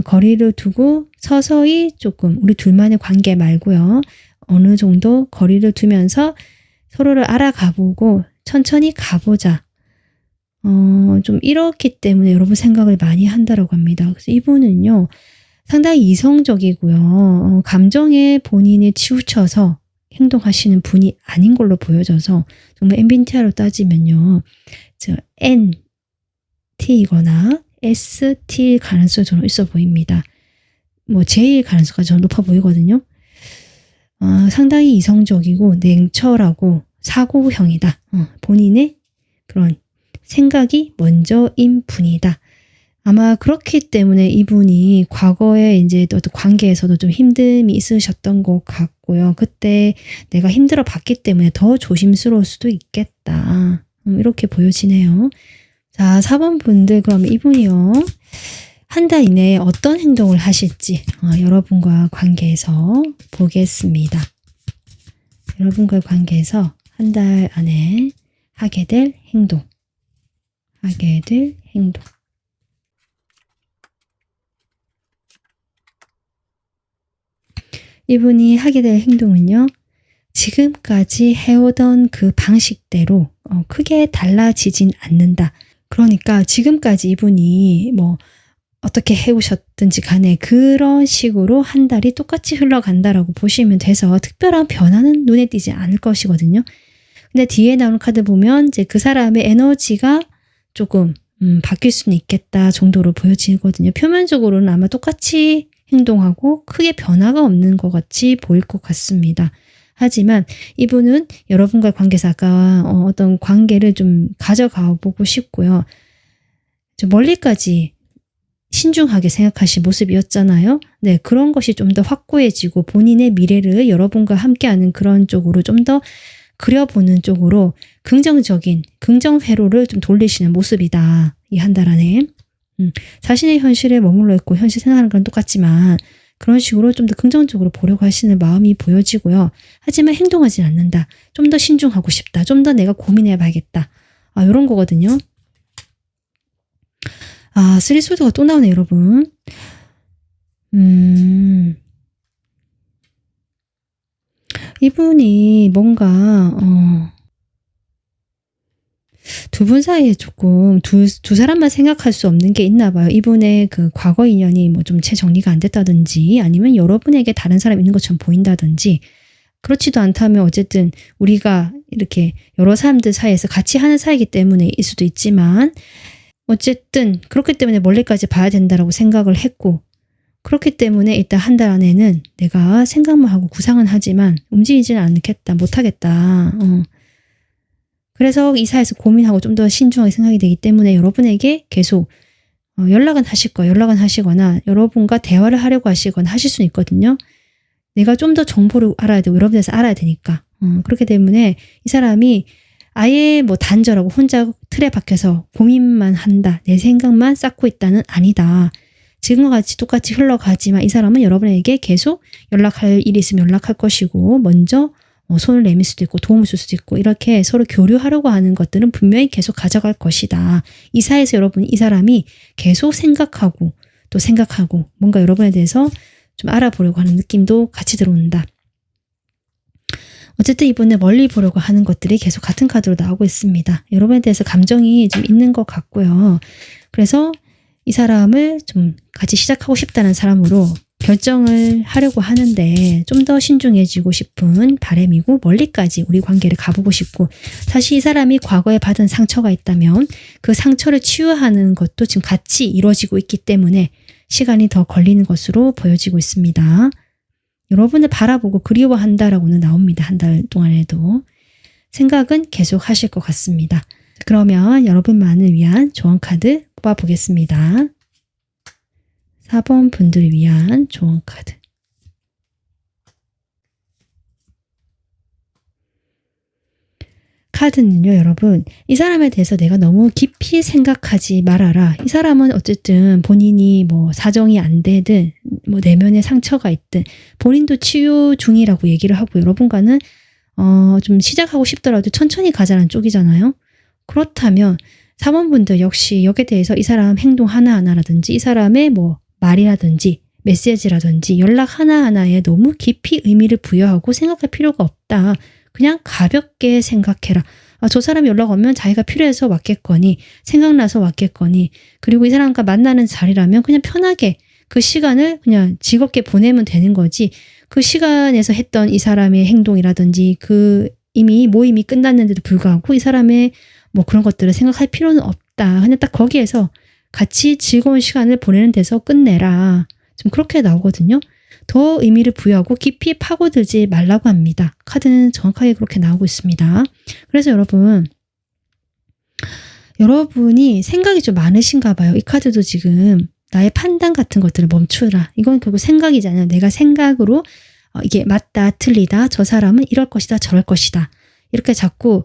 거리를 두고 서서히 조금 우리 둘만의 관계 말고요. 어느 정도 거리를 두면서 서로를 알아가보고 천천히 가보자. 좀 이렇기 때문에 여러분 생각을 많이 한다라고 합니다. 그래서 이분은요. 상당히 이성적이고요. 감정에 본인이 치우쳐서 행동하시는 분이 아닌 걸로 보여져서 정말 MBTI로 따지면요. NT이거나 ST일 가능성이 저는 있어 보입니다. 뭐 J일 가능성까지 저는 높아 보이거든요. 상당히 이성적이고 냉철하고 사고형이다. 본인의 그런 생각이 먼저인 분이다. 아마 그렇기 때문에 이분이 과거에 이제 어떤 관계에서도 좀 힘듦이 있으셨던 것 같고요. 그때 내가 힘들어 봤기 때문에 더 조심스러울 수도 있겠다. 이렇게 보여지네요. 자, 4번 분들 그럼 이분이요. 한 달 이내에 어떤 행동을 하실지 여러분과 관계에서 보겠습니다. 여러분과의 관계에서 한 달 안에 하게 될 행동. 이분이 하게 될 행동은요. 지금까지 해오던 그 방식대로 크게 달라지진 않는다. 그러니까 지금까지 이분이 뭐 어떻게 해오셨든지 간에 그런 식으로 한 달이 똑같이 흘러간다라고 보시면 돼서 특별한 변화는 눈에 띄지 않을 것이거든요. 근데 뒤에 나오는 카드 보면 이제 그 사람의 에너지가 조금 바뀔 수는 있겠다 정도로 보여지거든요. 표면적으로는 아마 똑같이 행동하고 크게 변화가 없는 것 같이 보일 것 같습니다. 하지만 이분은 여러분과의 관계에서 아까 어떤 관계를 좀 가져가 보고 싶고요. 좀 멀리까지 신중하게 생각하신 모습이었잖아요. 네, 그런 것이 좀 더 확고해지고 본인의 미래를 여러분과 함께하는 그런 쪽으로 좀 더 그려보는 쪽으로 긍정적인 긍정 회로를 좀 돌리시는 모습이다. 이 한 달 안에. 자신의 현실에 머물러 있고 현실 생각하는 건 똑같지만 그런 식으로 좀 더 긍정적으로 보려고 하시는 마음이 보여지고요. 하지만 행동하진 않는다. 좀 더 신중하고 싶다. 좀 더 내가 고민해 봐야겠다. 이런 거거든요. 쓰리소드가 또 나오네 여러분. 이분이 뭔가 두 분 사이에 조금 두 사람만 생각할 수 없는 게 있나 봐요. 이분의 그 과거 인연이 뭐 좀 재정리가 안 됐다든지 아니면 여러분에게 다른 사람이 있는 것처럼 보인다든지 그렇지도 않다면 어쨌든 우리가 이렇게 여러 사람들 사이에서 같이 하는 사이이기 때문에일 수도 있지만 어쨌든 그렇기 때문에 멀리까지 봐야 된다라고 생각을 했고 그렇기 때문에 일단 한 달 안에는 내가 생각만 하고 구상은 하지만 움직이지는 않겠다, 못하겠다. 그래서 이 사이에서 고민하고 좀 더 신중하게 생각이 되기 때문에 여러분에게 계속 연락은 하실 거예요. 연락은 하시거나 여러분과 대화를 하려고 하시거나 하실 수는 있거든요. 내가 좀 더 정보를 알아야 되고 여러분에서 알아야 되니까. 그렇기 때문에 이 사람이 아예 뭐 단절하고 혼자 틀에 박혀서 고민만 한다. 내 생각만 쌓고 있다는 아니다. 지금과 같이 똑같이 흘러가지만 이 사람은 여러분에게 계속 연락할 일이 있으면 연락할 것이고 먼저 손을 내밀 수도 있고 도움을 줄 수도 있고 이렇게 서로 교류하려고 하는 것들은 분명히 계속 가져갈 것이다. 이 사이에서 여러분 이 사람이 계속 생각하고 또 생각하고 뭔가 여러분에 대해서 좀 알아보려고 하는 느낌도 같이 들어온다. 어쨌든 이번에 멀리 보려고 하는 것들이 계속 같은 카드로 나오고 있습니다. 여러분에 대해서 감정이 좀 있는 것 같고요. 그래서 이 사람을 좀 같이 시작하고 싶다는 사람으로 결정을 하려고 하는데 좀 더 신중해지고 싶은 바람이고 멀리까지 우리 관계를 가보고 싶고 사실 이 사람이 과거에 받은 상처가 있다면 그 상처를 치유하는 것도 지금 같이 이루어지고 있기 때문에 시간이 더 걸리는 것으로 보여지고 있습니다. 여러분을 바라보고 그리워한다라고는 나옵니다. 한 달 동안에도. 생각은 계속 하실 것 같습니다. 그러면 여러분만을 위한 조언 카드 뽑아보겠습니다. 4번 분들을 위한 조언 카드. 카드는요, 여러분, 이 사람에 대해서 내가 너무 깊이 생각하지 말아라. 이 사람은 어쨌든 본인이 뭐 사정이 안 되든 뭐 내면에 상처가 있든 본인도 치유 중이라고 얘기를 하고 여러분과는 좀 시작하고 싶더라도 천천히 가자는 쪽이잖아요. 그렇다면 4번 분들 역시 여기에 대해서 이 사람 행동 하나하나라든지 이 사람의 뭐 말이라든지 메시지라든지 연락 하나하나에 너무 깊이 의미를 부여하고 생각할 필요가 없다. 그냥 가볍게 생각해라. 저 사람이 연락 오면 자기가 필요해서 왔겠거니 생각나서 왔겠거니 그리고 이 사람과 만나는 자리라면 그냥 편하게 그 시간을 그냥 즐겁게 보내면 되는 거지 그 시간에서 했던 이 사람의 행동이라든지 그 이미 모임이 끝났는데도 불구하고 이 사람의 뭐 그런 것들을 생각할 필요는 없다. 그냥 딱 거기에서 같이 즐거운 시간을 보내는 데서 끝내라. 좀 그렇게 나오거든요. 더 의미를 부여하고 깊이 파고들지 말라고 합니다. 카드는 정확하게 그렇게 나오고 있습니다. 그래서 여러분이 생각이 좀 많으신가 봐요. 이 카드도 지금 나의 판단 같은 것들을 멈추라. 이건 결국 생각이잖아요. 내가 생각으로 이게 맞다, 틀리다, 저 사람은 이럴 것이다, 저럴 것이다. 이렇게 자꾸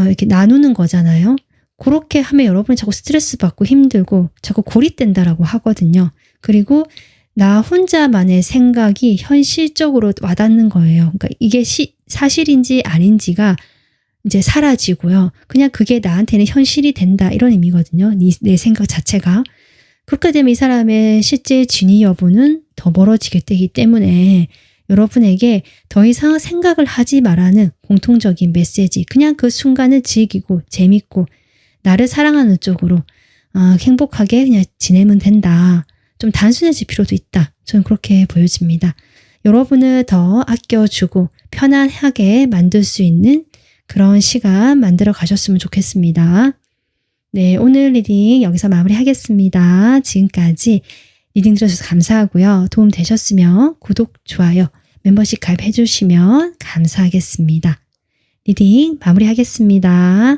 이렇게 나누는 거잖아요. 그렇게 하면 여러분이 자꾸 스트레스 받고 힘들고 자꾸 고립된다라고 하거든요. 그리고 나 혼자만의 생각이 현실적으로 와닿는 거예요. 그러니까 이게 사실인지 아닌지가 이제 사라지고요. 그냥 그게 나한테는 현실이 된다 이런 의미거든요. 내 생각 자체가. 그렇게 되면 이 사람의 실제 진위 여부는 더 멀어지게 되기 때문에 여러분에게 더 이상 생각을 하지 말라는 공통적인 메시지. 그냥 그 순간을 즐기고 재밌고 나를 사랑하는 쪽으로 행복하게 그냥 지내면 된다. 좀 단순해질 필요도 있다. 저는 그렇게 보여집니다. 여러분을 더 아껴주고 편안하게 만들 수 있는 그런 시간 만들어 가셨으면 좋겠습니다. 네, 오늘 리딩 여기서 마무리하겠습니다. 지금까지 리딩 들어주셔서 감사하고요. 도움 되셨으면 구독, 좋아요, 멤버십 가입해 주시면 감사하겠습니다. 리딩 마무리하겠습니다.